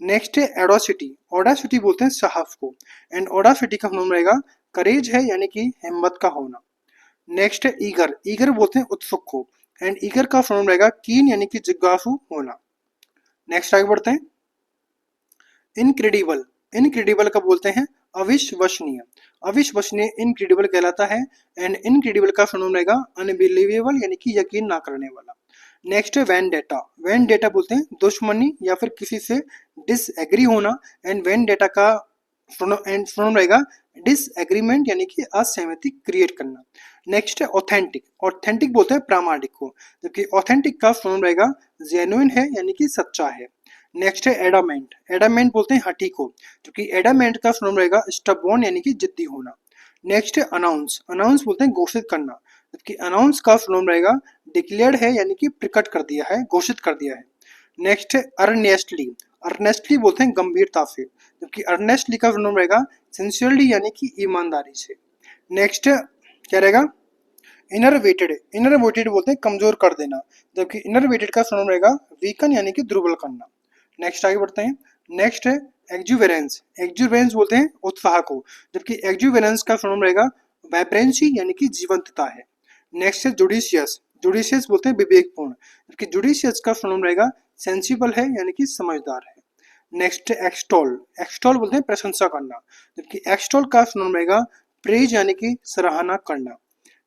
नेक्स्ट है एडोसिटी, ओडासिटी बोलते हैं साहस को, एंड ओडासिटी का फॉर्म रहेगा करेज है यानी कि हिम्मत का होना। नेक्स्ट है ईगर, ईगर बोलते हैं उत्सुक को, एंड ईगर का फॉर्म रहेगा कीन यानी कि जिज्ञासु होना। नेक्स्ट आगे बढ़ते हैं। इनक्रेडिबल, इनक्रेडिबल का बोलते हैं अविश्वसनीय, अविश्वसनीय इनक्रेडिबल कहलाता है, एंड इनक्रेडिबल का फॉर्म रहेगा अनबिलीवेबल यानी कि यकीन ना करने वाला। नेक्स्ट है वेंडेटा, वेंडेटा बोलते हैं दुश्मनी या फिर किसी से डिसएग्री होना, एंड वेंडेटा का फॉर्म रहेगा डिसएग्रीमेंट यानी कि असहमति क्रिएट करना। नेक्स्ट है ऑथेंटिक, ऑथेंटिक बोलते हैं प्रामाणिक को, जबकि ऑथेंटिक का फॉर्म रहेगा जेन्युइन है यानी कि सच्चा है। नेक्स्ट है एडामेंट, एडामेंट बोलते हैं हठी को, क्योंकि एडामेंट का फॉर्म रहेगा स्टबॉर्न यानी कि जिद्दी होना। नेक्स्ट है अनाउंस, अनाउंस बोलते हैं घोषित करना, जबकि अनाउंस का फॉर्म रहेगा डिक्लेयर्ड है यानी कि प्रकट कर दिया है, घोषित कर दिया है। नेक्स्ट है अर्नेस्टली, अर्नेस्टली बोलते हैं गंभीरता से, जबकि अर्नेस्टली का फॉर्म रहेगा सिंसियरली यानी कि ईमानदारी से। नेक्स्ट क्या रहेगा इनरवेटेड, इनरवेटेड बोलते हैं कमजोर कर देना, जबकि इनरवेटेड का फॉर्म रहेगा वीकन यानी कि दुर्बल करना। नेक्स्ट आगे बढ़ते हैं। नेक्स्ट है एक्जुवेरेंस, एक्जुवेरेंस बोलते हैं उत्साह को, जबकि एक्जुवेरेंस का फॉर्म रहेगा वाइब्रेंसी यानी कि जीवंतता है। नेक्स्ट है जुडिशियस, जुडिशियस बोलते हैं विवेकपूर्ण, जबकि जुडिशियस का फॉर्म रहेगा सेंसिबल है यानी कि समझदार है। नेक्स्ट है एक्सटॉल, एक्सटॉल बोलते हैं प्रशंसा करना, जबकि एक्सटॉल का फॉर्म रहेगा प्रेज यानी कि सराहना करना।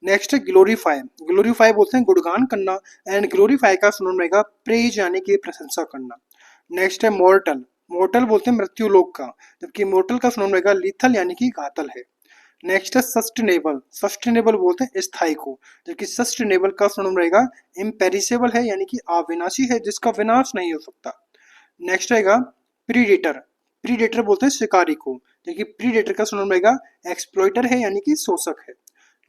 नेक्स्ट है ग्लोरीफाई, ग्लोरीफाई बोलते हैं गुणगान करना, एंड ग्लोरीफाई का फॉर्म रहेगा प्रेज यानी कि प्रशंसा करना। नेक्स्ट है मॉर्टल, मॉर्टल बोलते हैं मृत्यु लोक का, जबकि मॉर्टल का फॉर्म रहेगा लीथल यानी कि घातल है। नेक्स्ट है सस्टेनेबल, सस्टेनेबल बोलते हैं स्थायी को, जबकि सस्टेनेबल का फॉर्म रहेगा इम्पेरिसेबल है यानी कि अविनाशी है, जिसका विनाश नहीं हो सकता। नेक्स्ट रहेगा प्रीडेटर, प्रीडेटर बोलते हैं शिकारी को, जबकि प्रीडेटर का फॉर्म रहेगा एक्सप्लॉइटर है यानी कि शोषक है।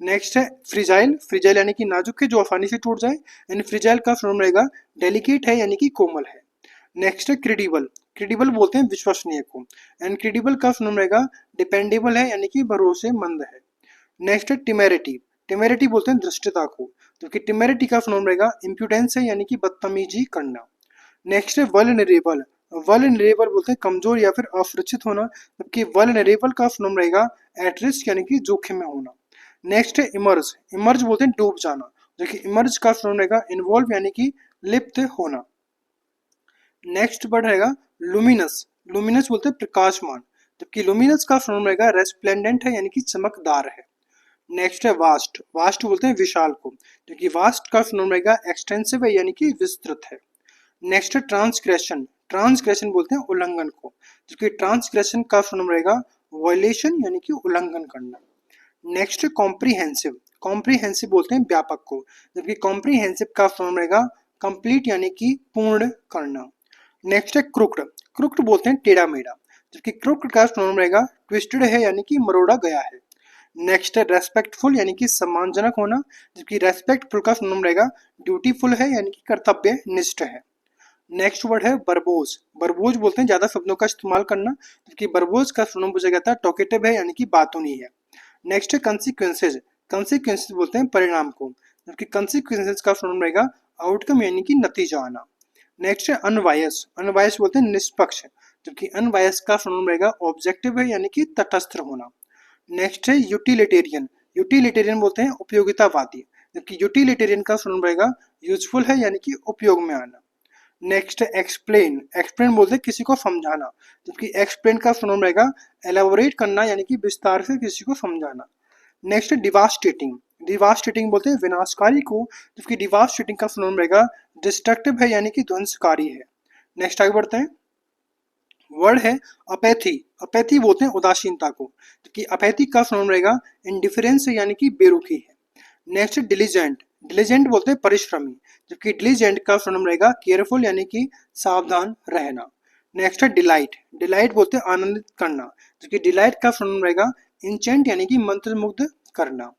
नेक्स्ट है फ्रिजाइल, फ्रिजाइल यानी कि नाजुक है जो आसानी से टूट जाए, यानी फ्रिजाइल का फॉर्म रहेगा डेलिकेट है यानी कि कोमल है। नेक्स्ट है क्रेडिबल, क्रेडिबल बोलते हैं विश्वसनीय को, एंड क्रेडिबल का फॉर्म रहेगा डिपेंडेबल है यानी कि भरोसेमंद है। नेक्स्ट है टिमेरिटी, टिमेरिटी बोलते हैं धृष्टता को, तो कि टिमेरिटी का फॉर्म रहेगा इम्प्यूडेंस है यानी कि बदतमीजी करना। नेक्स्ट है वल्नरेबल, वल्नरेबल बोलते हैं कमजोर या फिर असुरक्षित होना, जबकि वल्नरेबल का फॉर्म रहेगा एट रिस्क यानी कि जोखिम में होना। नेक्स्ट है इमर्ज, इमर्ज बोलते हैं डूब जाना, जो कि इमर्ज का फॉर्म रहेगा इन्वॉल्व यानी कि लिप्त होना। नेक्स्ट वर्ड रहेगा लुमिनस, लुमिनस बोलते हैं प्रकाशमान, जबकि लुमिनस का फॉर्म रहेगा रेस्प्लेंडेंट है यानी कि चमकदार है। नेक्स्ट है वास्ट, वास्ट बोलते हैं विशाल को, क्योंकि वास्ट का फॉर्म रहेगा एक्सटेंसिव है यानी कि विस्तृत है। नेक्स्ट है ट्रांसग्रेशन, ट्रांसग्रेशन बोलते हैं उल्लंघन को, जबकि ट्रांसग्रेशन का फॉर्म रहेगा वायलेशन यानी कि उल्लंघन करना। नेक्स्ट कॉम्प्रीहेंसिव, कॉम्प्रीहेंसिव बोलते हैं व्यापक को, जबकि कॉम्प्रीहेंसिव का फॉर्म रहेगा कंप्लीट यानी कि पूर्ण करना। नेक्स्ट है क्रुक्ड, क्रुक्ड बोलते हैं टेढ़ा मेढ़ा, जबकि क्रुक्ड का फॉर्म रहेगा ट्विस्टेड है यानी कि मरोड़ा गया है। नेक्स्ट है रेस्पेक्टफुल यानी कि सम्मानजनक होना, जबकि रेस्पेक्टफुल का फॉर्म रहेगा ड्यूटीफुल है यानी कि कर्तव्य निष्ठ है। नेक्स्ट वर्ड है बरबोज, बरबोज बोलते हैं ज्यादा शब्दों का इस्तेमाल करना, जबकि बरबोज का फॉर्म पूछा गया था टॉकेटिव है यानी कि बातूनी है। नेक्स्ट है कंसिक्वेंसेज, कंसिक्वेंसेज बोलते हैं परिणाम को, जबकि कंसिक्वेंसेज का फॉर्म रहेगा आउटकम यानी कि नतीजा आना। नेक्स्ट है अनवायस, अनवायस बोलते हैं निष्पक्ष, जबकि अनवायस का फॉर्म रहेगा ऑब्जेक्टिव है यानी कि तटस्थ होना। नेक्स्ट है यूटिलिटेरियन, यूटिलिटेरियन बोलते हैं उपयोगितावादी, जबकि यूटिलिटेरियन का फॉर्म रहेगा यूजफुल है यानी कि उपयोग में आना। नेक्स्ट है एक्सप्लेन, एक्सप्लेन बोलते हैं किसी को समझाना, जबकि एक्सप्लेन का फॉर्म रहेगा एलाबोरेट करना यानी कि विस्तार से किसी को समझाना। नेक्स्ट है डिवास्टेटिंग, डिवास्टेटिंग बोलते हैं विनाशकारी को, जबकि डिवास्टेटिंग का फॉर्म रहेगा डिस्ट्रक्टिव है यानी कि ध्वंसकारी है। नेक्स्ट आगे बढ़ते हैं। वर्ड है अपैथी, अपैथी बोलते हैं उदासीनता को, जबकि अपैथी का फॉर्म रहेगा इंडिफरेंस यानी कि बेरुखी है। नेक्स्ट है डिलीजेंट, डिलीजेंट बोलते हैं परिश्रमी, जबकि डिलीजेंट का फॉर्म रहेगा केयरफुल यानी कि सावधान रहना। नेक्स्ट है डिलाइट, डिलाइट बोलते हैं आनंदित करना, जबकि डिलाइट का फॉर्म रहेगा इंचेंट यानी कि मंत्रमुग्ध करना।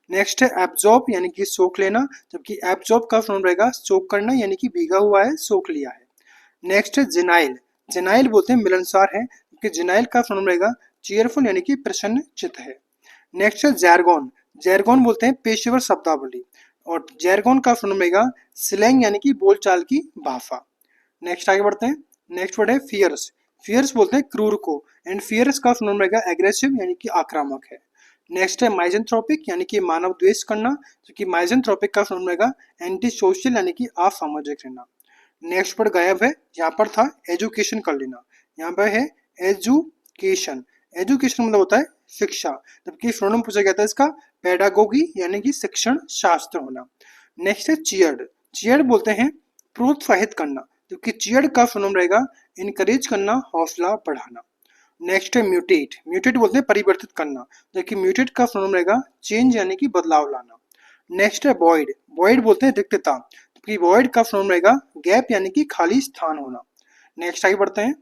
नेक्स्ट है एब्जॉर्ब यानी कि सोख लेना, जबकि एब्जॉर्ब का फॉर्म रहेगा सोख करना यानी कि भीगा हुआ है, सोख लिया है। नेक्स्ट है जिनाइल, जिनाइल बोलते हैं मिलनसार है, जबकि जिनाइल का फॉर्म रहेगा चेयरफुल यानी कि प्रसन्न चित्त है। नेक्स्ट है जैरगोन, जैरगोन बोलते हैं पेशेवर शब्दावली, और जैरगोन का फॉर्म रहेगा स्लैंग यानी कि बोलचाल की भाषा। नेक्स्ट आगे बढ़ते हैं। नेक्स्ट वर्ड है फियर्स, फियर्स बोलते हैं क्रूर को, एंड फियर्स का फॉर्म रहेगा एग्रेसिव यानी कि आक्रामक है। नेक्स्ट है माइजेंथ्रोपिक यानी कि मानव द्वेष करना, क्योंकि माइजेंथ्रोपिक का फॉर्म रहेगा एंटी सोशल यानी कि असामाजिक रहना। नेक्स्ट वर्ड गायब है, यहाँ पर था एजुकेशन कर लेना, यहाँ पर है एजुकेशन, एजुकेशन मतलब होता है शिक्षा, जबकि प्रोनाउन पूछा गया था इसका पेडागोगी यानी कि शिक्षण शास्त्र होना। नेक्स्ट है चीयर्ड, चीयर्ड बोलते हैं प्रोत्साहित करना, जबकि चीयर्ड का प्रोनाउन रहेगा इनकरेज करना, हौसला बढ़ाना। नेक्स्ट है म्यूटेट, म्यूटेट बोलते हैं परिवर्तित करना, जबकि म्यूटेट का प्रोनाउन रहेगा चेंज यानी कि बदलाव लाना। नेक्स्ट है वॉइड, वॉइड बोलते हैं रिक्तता, जबकि वॉइड का प्रोनाउन रहेगा गैप यानी कि खाली स्थान होना। नेक्स्ट आगे बढ़ते हैं।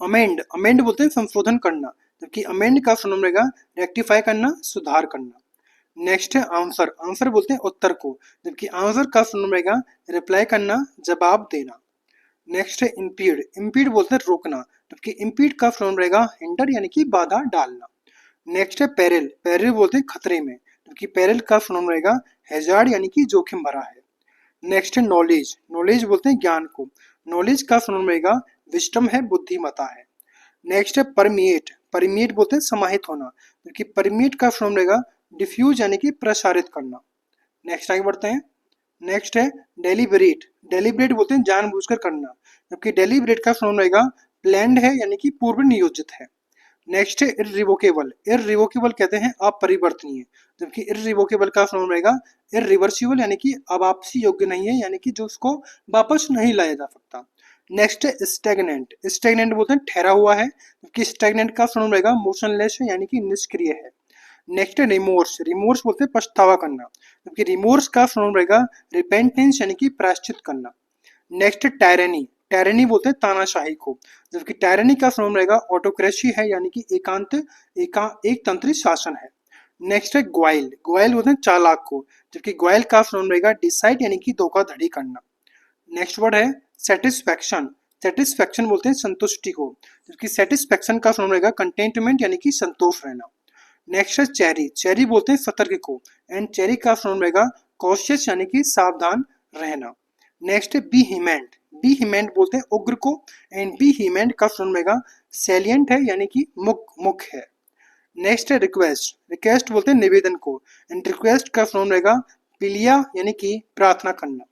अमेंड, अमेंड बोलते हैं संशोधन करना, जबकि अमेंड का प्रोनाउन रहेगा रेक्टिफाई करना, सुधार करना। नेक्स्ट है आंसर, आंसर बोलते हैं उत्तर को, जबकि आंसर का प्रोनाउन रहेगा रिप्लाई करना, जवाब देना। नेक्स्ट है इम्पीड, इम्पीड बोलते हैं रोकना, जबकि इम्पीड का प्रोनाउन रहेगा हिंडर यानी कि बाधा डालना। नेक्स्ट है पेरिल, पेरिल बोलते हैं खतरे में, जबकि पेरिल का प्रोनाउन रहेगा हैजार्ड यानी कि जोखिम भरा है। नेक्स्ट है नॉलेज, नॉलेज बोलते हैं ज्ञान को, नॉलेज का प्रोनाउन रहेगा विस्डम है, बुद्धिमता है। नेक्स्ट है परमिएट, परमिएट बोलते हैं समाहित होना, जबकि परमिएट का प्रोनाउन रहेगा डिफ्यूज यानी कि प्रसारित करना। नेक्स्ट आगे बढ़ते हैं। नेक्स्ट है डेलिबरेट, डेलिबरेट बोलते हैं जानबूझकर करना, जबकि डेलिबरेट का प्रोनाउन रहेगा प्लान्ड है यानी कि पूर्व नियोजित है। नेक्स्ट है इररिवोकेबल, इररिवोकेबल कहते हैं अपरिवर्तनीय, जबकि इररिवोकेबल का प्रोनाउन रहेगा इररिवर्सिबल यानी कि अब वापसी योग्य नहीं है, यानी कि जो उसको वापस नहीं लाया जा सकता। नेक्स्ट है स्टैग्नेंट, स्टैग्नेंट बोलते हैं ठहरा हुआ है, जबकि स्टैग्नेंट का प्रोनाउन रहेगा मोशनलेस है यानी कि निष्क्रिय है। नेक्स्ट है रिमोर्स, रिमोर्स बोलते हैं पछतावा करना, जबकि रिमोर्स का प्रोनाउन रहेगा रिपेंटेंस यानी कि प्रायश्चित करना। नेक्स्ट है टायरनी, टायरनी बोलते हैं तानाशाही को, जबकि टायरनी का प्रोनाउन रहेगा ऑटोक्रेसी है यानी कि एक तंत्री शासन है। नेक्स्ट है ग्वाइल, ग्वाइल बोलते हैं चालाक को, जबकि ग्वाइल का फॉर्म रहेगा डिसाइड यानी कि धोखाधड़ी करना। नेक्स्ट वर्ड है सेटिस्फैक्शन, सेटिस्फैक्शन बोलते हैं संतुष्टि को, जबकि सेटिस्फैक्शन का फॉर्म रहेगा कंटेंटमेंट यानी कि संतोष रहना। नेक्स्ट है चेरी, चेरी बोलते हैं सतर्क को, एंड चेरी का फॉर्म रहेगा कॉशियस यानी कि सावधान रहना। नेक्स्ट है बी हिमेंट, बी हिमेंट बोलते हैं उग्र को, एंड बी हिमेंट का फॉर्म रहेगा सैलियंट है यानी कि मुख्य है। नेक्स्ट है रिक्वेस्ट, रिक्वेस्ट बोलते हैं निवेदन को, एंड रिक्वेस्ट का फॉर्म रहेगा पिलिया यानी कि प्रार्थना करना।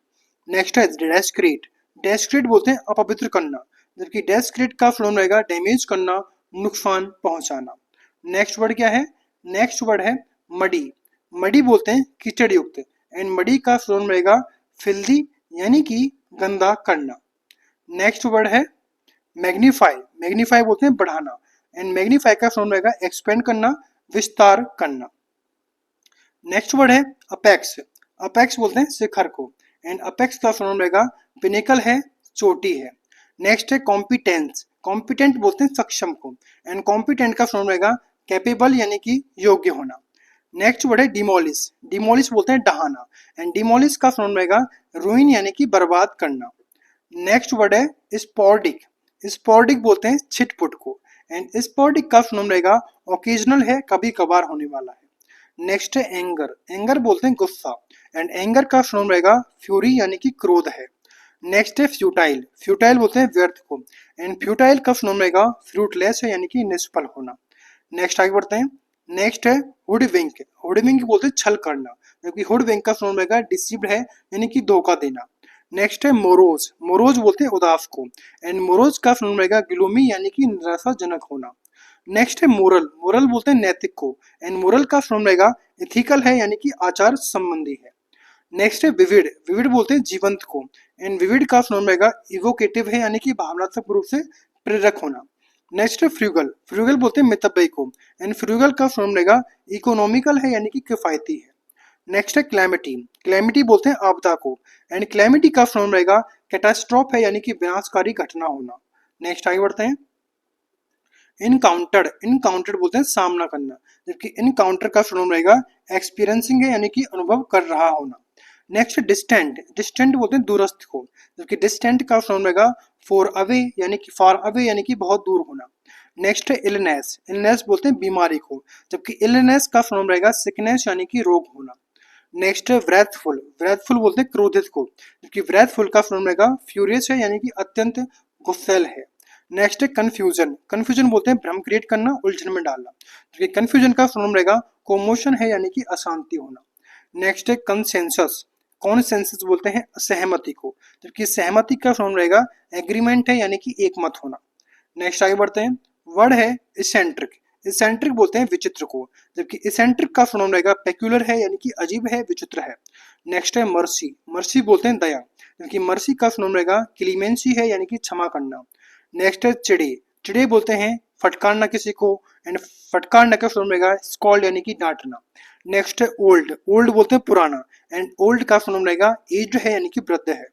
नेक्स्ट है डेस्क्रेट, डेस्क्रेट बोलते हैं अपवित्र करना, जबकि डेस्क्रेट का फॉर्म रहेगा डैमेज करना, नुकसान पहुंचाना। नेक्स्ट वर्ड क्या है, नेक्स्ट वर्ड है मडी, मडी बोलते हैं कीचड़ युक्त, एंड मडी का फॉर्म रहेगा फिल्दी यानी कि गंदा करना। नेक्स्ट वर्ड है मैग्नीफाई, मैग्नीफाई बोलते हैं बढ़ाना, एंड मैग्नीफाई का फॉर्म रहेगा एक्सपेंड करना, विस्तार करना। नेक्स्ट वर्ड है अपेक्स, अपेक्स बोलते हैं शिखर को, एंड अपेक्स का फॉर्म रहेगा पिनेकल है, चोटी है। नेक्स्ट है कॉम्पिटेंस, कॉम्पिटेंट बोलते हैं सक्षम को, एंड कॉम्पिटेंट का फॉर्म रहेगा कैपेबल यानी कि योग्य होना। नेक्स्ट वर्ड है डिमोलिश, डिमोलिश बोलते हैं ढहाना, एंड डिमोलिश का फॉर्म रहेगा रूइन यानी कि बर्बाद करना। नेक्स्ट वर्ड है स्पोर्डिक, स्पोर्डिक बोलते हैं छिटपुट को, एंड स्पोर्डिक का फॉर्म रहेगा ओकेजनल है, कभी कभार होने वाला है। नेक्स्ट है एंगर, एंगर बोलते हैं गुस्सा, एंड एंगर का फॉर्म रहेगा फ्यूरी यानी कि क्रोध है। नेक्स्ट है फ्यूटाइल, फ्यूटाइल बोलते हैं व्यर्थ को, एंड फ्यूटाइल का फॉर्म रहेगा फ्रूटलेस है यानी कि निष्फल होना। नेक्स्ट आगे बढ़ते हैं। नेक्स्ट है हुडविंक, हुडविंक बोलते हैं छल करना, जबकि हुडविंक का फॉर्म रहेगा डिसीव्ड है यानी कि धोखा देना। नेक्स्ट है मोरोज, मोरोज बोलते हैं उदास को, एंड मोरोज का फॉर्म रहेगा ग्लूमी यानी कि निराशाजनक होना। नेक्स्ट है मोरल, मोरल बोलते हैं नैतिक को, एंड मोरल का फॉर्म रहेगा इथिकल है यानी कि आचार संबंधी है। नेक्स्ट है विविड, विविड बोलते हैं जीवंत को, एंड विविड का फॉर्म रहेगा इवोकेटिव है यानी कि भावनात्मक रूप से प्रेरक होना। नेक्स्ट है फ्रूगल, फ्रूगल बोलते हैं मितव्ययी को, एंड फ्रूगल का फॉर्म रहेगा इकोनॉमिकल है यानी कि किफायती है। नेक्स्ट है क्लैमिटी, क्लैमिटी बोलते हैं आपदा को, एंड क्लैमिटी का फॉर्म रहेगा कैटास्ट्रॉफ है यानी कि विनाशकारी घटना होना। नेक्स्ट आगे बढ़ते हैं। इनकाउंटर, इनकाउंटर बोलते हैं सामना करना, जबकि इनकाउंटर का फॉर्म रहेगा एक्सपीरियंसिंग है यानी कि अनुभव कर रहा होना। नेक्स्ट डिस्टेंट, डिस्टेंट बोलते हैं दूरस्थ को, जबकि डिस्टेंट का फॉर्म रहेगा फार अवे यानी कि बहुत दूर होना। नेक्स्ट है इलनेस, इलनेस बोलते हैं बीमारी को, जबकि इलनेस का फॉर्म रहेगा सिकनेस यानी कि रोग होना। नेक्स्ट है व्रेथफुल, व्रेथफुल बोलते हैं क्रोधित को, जबकि व्रेथफुल का फॉर्म रहेगा फ्यूरियस है यानी कि अत्यंत गुस्सैल है। नेक्स्ट है कंफ्यूजन, कंफ्यूजन बोलते हैं भ्रम क्रिएट करना, उलझन में डालना, जबकि कंफ्यूजन का फॉर्म रहेगा कोमोशन है यानी कि अशांति होना। नेक्स्ट है कंसेंसस, कॉन्सेंसस बोलते हैं सहमति को, जबकि सहमति का फॉर्म रहेगा एग्रीमेंट है यानी कि एकमत होना। नेक्स्ट आगे बढ़ते हैं। वर्ड है इसेंट्रिक, इसेंट्रिक बोलते हैं विचित्र को, जबकि इसेंट्रिक का फॉर्म रहेगा पेक्यूलर है यानी कि अजीब है, विचित्र है। नेक्स्ट है मर्सी, मर्सी बोलते हैं दया, जबकि मर्सी का फॉर्म रहेगा क्लीमेंसी है यानी कि क्षमा करना। नेक्स्ट है चिड़े, चिड़े बोलते हैं फटकारना किसी को, एंड फटकारना का फॉर्म रहेगा स्कॉल्ड यानी कि डांटना। नेक्स्ट है ओल्ड, ओल्ड बोलते हैं पुराना, एंड ओल्ड का फॉर्म रहेगा एज्ड है यानी कि वृद्ध है।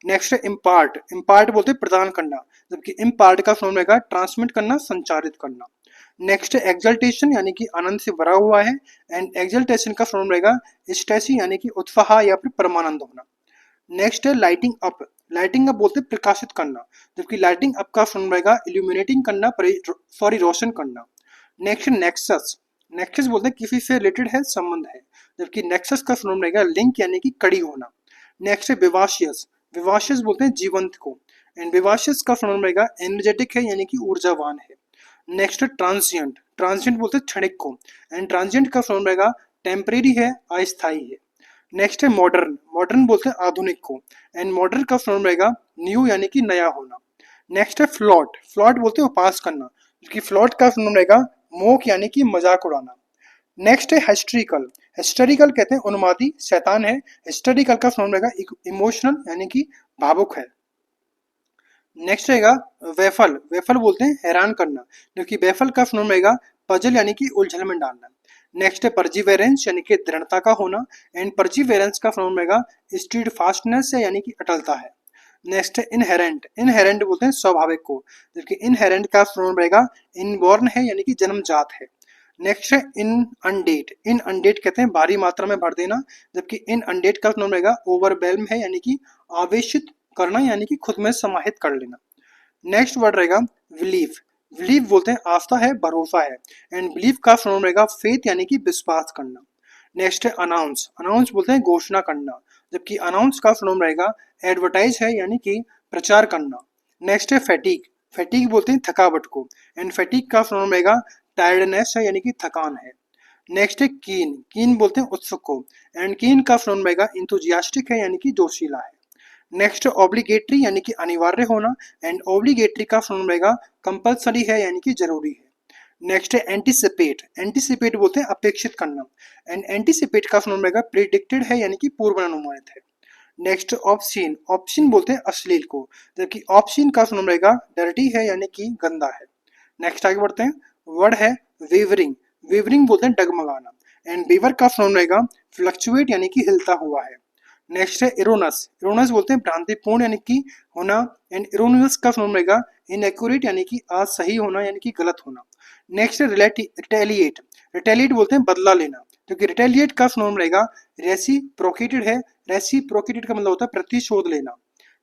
नेक्स्ट है इम्पार्ट, इम्पार्ट बोलते हैं प्रदान करना, जबकि इम्पार्ट का फॉर्म रहेगा ट्रांसमिट करना, संचारित करना। नेक्स्ट है एक्सल्टेशन यानी कि आनंद से भरा हुआ है, एंड एक्सल्टेशन का फॉर्म रहेगा स्टेसी यानी कि उत्साह या फिर परमानंद होना। नेक्स्ट है लाइटिंग अप, लाइटिंग अप बोलते हैं प्रकाशित करना, जबकि लाइटिंग अप का फॉर्म रहेगा इल्यूमिनेटिंग करना, रोशन करना। नेक्स्ट नेक्सस, नेक्सस बोलते हैं किसी से रिलेटेड है, संबंध है, जबकि नेक्सस का फॉर्म रहेगा लिंक यानी कि कड़ी होना। नेक्स्ट है विवाशियस, विवाशियस बोलते हैं जीवंत को, एंड विवाशियस का फॉर्म रहेगा एनर्जेटिक है यानी कि ऊर्जावान है। नेक्स्ट है ट्रांसिएंट, ट्रांसिएंट बोलते हैं क्षणिक को, एंड ट्रांसिएंट का फॉर्म रहेगा टेम्परेरी है, अस्थायी है। नेक्स्ट है मॉडर्न, मॉडर्न बोलते हैं आधुनिक को, एंड मॉडर्न का फॉर्म रहेगा न्यू यानी कि नया होना। नेक्स्ट है फ्लॉट, फ्लॉट बोलते हैं उपास करना, जबकि फ्लॉट का फॉर्म रहेगा मोक यानी कि मजाक उड़ाना। नेक्स्ट है हिस्ट्रिकल, हिस्टोरिकल कहते हैं उन्मादी, शैतान है। हिस्टोरिकल का फॉर्म रहेगा इमोशनल यानी कि भावुक है। नेक्स्ट रहेगा वेफल, वेफल बोलते हैं हैरान करना, जबकि वेफल का फॉर्म रहेगा पजल यानी कि उलझन में डालना। नेक्स्ट है परजीवेरेंस यानी कि दृढ़ता का होना, एंड परजीवेरेंस का फॉर्म रहेगा स्टीड फास्टनेस है यानी कि अटलता है। नेक्स्ट है इनहेरेंट, इनहेरेंट बोलते हैं स्वाभाविक को, जबकि इनहेरेंट का फॉर्म रहेगा इनबॉर्न है यानी कि जन्मजात है। नेक्स्ट है इन अनडेट। इन अनडेट कहते हैं भारी मात्रा में भर देना, जबकि इन अनडेट का नाम रहेगा ओवरवेल्म है, यानी कि आवेशित करना, यानी कि खुद में समाहित कर लेना। नेक्स्ट वर्ड रहेगा बिलीफ। बिलीफ बोलते हैं आस्था है, भरोसा है। एंड बिलीफ का फॉर्म रहेगा फेथ, यानी कि विश्वास करना। नेक्स्ट है अनाउंस। अनाउंस बोलते हैं घोषणा करना, जबकि अनाउंस का फॉर्म रहेगा एडवर्टाइज है, यानी कि प्रचार करना। नेक्स्ट है फैटिक। फैटिक बोलते हैं थकावट को। एंड फैटिक का फॉर्म रहेगा टायर्डनेस है, यानी कि थकान है। नेक्स्ट है कीन। कीन बोलते हैं उत्सुक को। एंड कीन का फॉर्म रहेगा इंथुजियास्टिक है, यानी कि जोशीला है। नेक्स्ट ऑब्लिगेटरी, यानी कि अनिवार्य होना। एंड ऑब्लिगेटरी का फॉर्म रहेगा कंपलसरी है, यानी कि जरूरी है। नेक्स्ट है एंटिसिपेट। एंटिसिपेट बोलते हैं अपेक्षित करना। एंड एंटिसिपेट का फॉर्म रहेगा प्रिडिक्टेड है, यानी कि पूर्वानुमानित है। Next obscene. ऑब्सीन बोलते हैं अश्लील को, जबकि ऑब्सीन का फॉर्म रहेगा डर्टी है, यानी कि गंदा है। नेक्स्ट आगे बढ़ते हैं। वर्ड है वेवरिंग। वेवरिंग बोलते हैं डगमगाना। एंड वेवर का फॉर्म रहेगा फ्लक्चुएट, यानी कि हिलता हुआ है। नेक्स्ट है इरोनस। इरोनस बोलते हैं भ्रांतिपूर्ण, यानी कि होना। एंड इरोनियस का फॉर्म रहेगा इनएक्यूरेट, यानी कि असही होना, यानी कि गलत होना। नेक्स्ट है रिटेलिएट। रिटेलिएट बोलते हैं बदला लेना, क्योंकि रिटेलिएट का फॉर्म रहेगा रेसिप्रोकेटेड है। रेसिप्रोकेटेड का मतलब होता है प्रतिशोध लेना।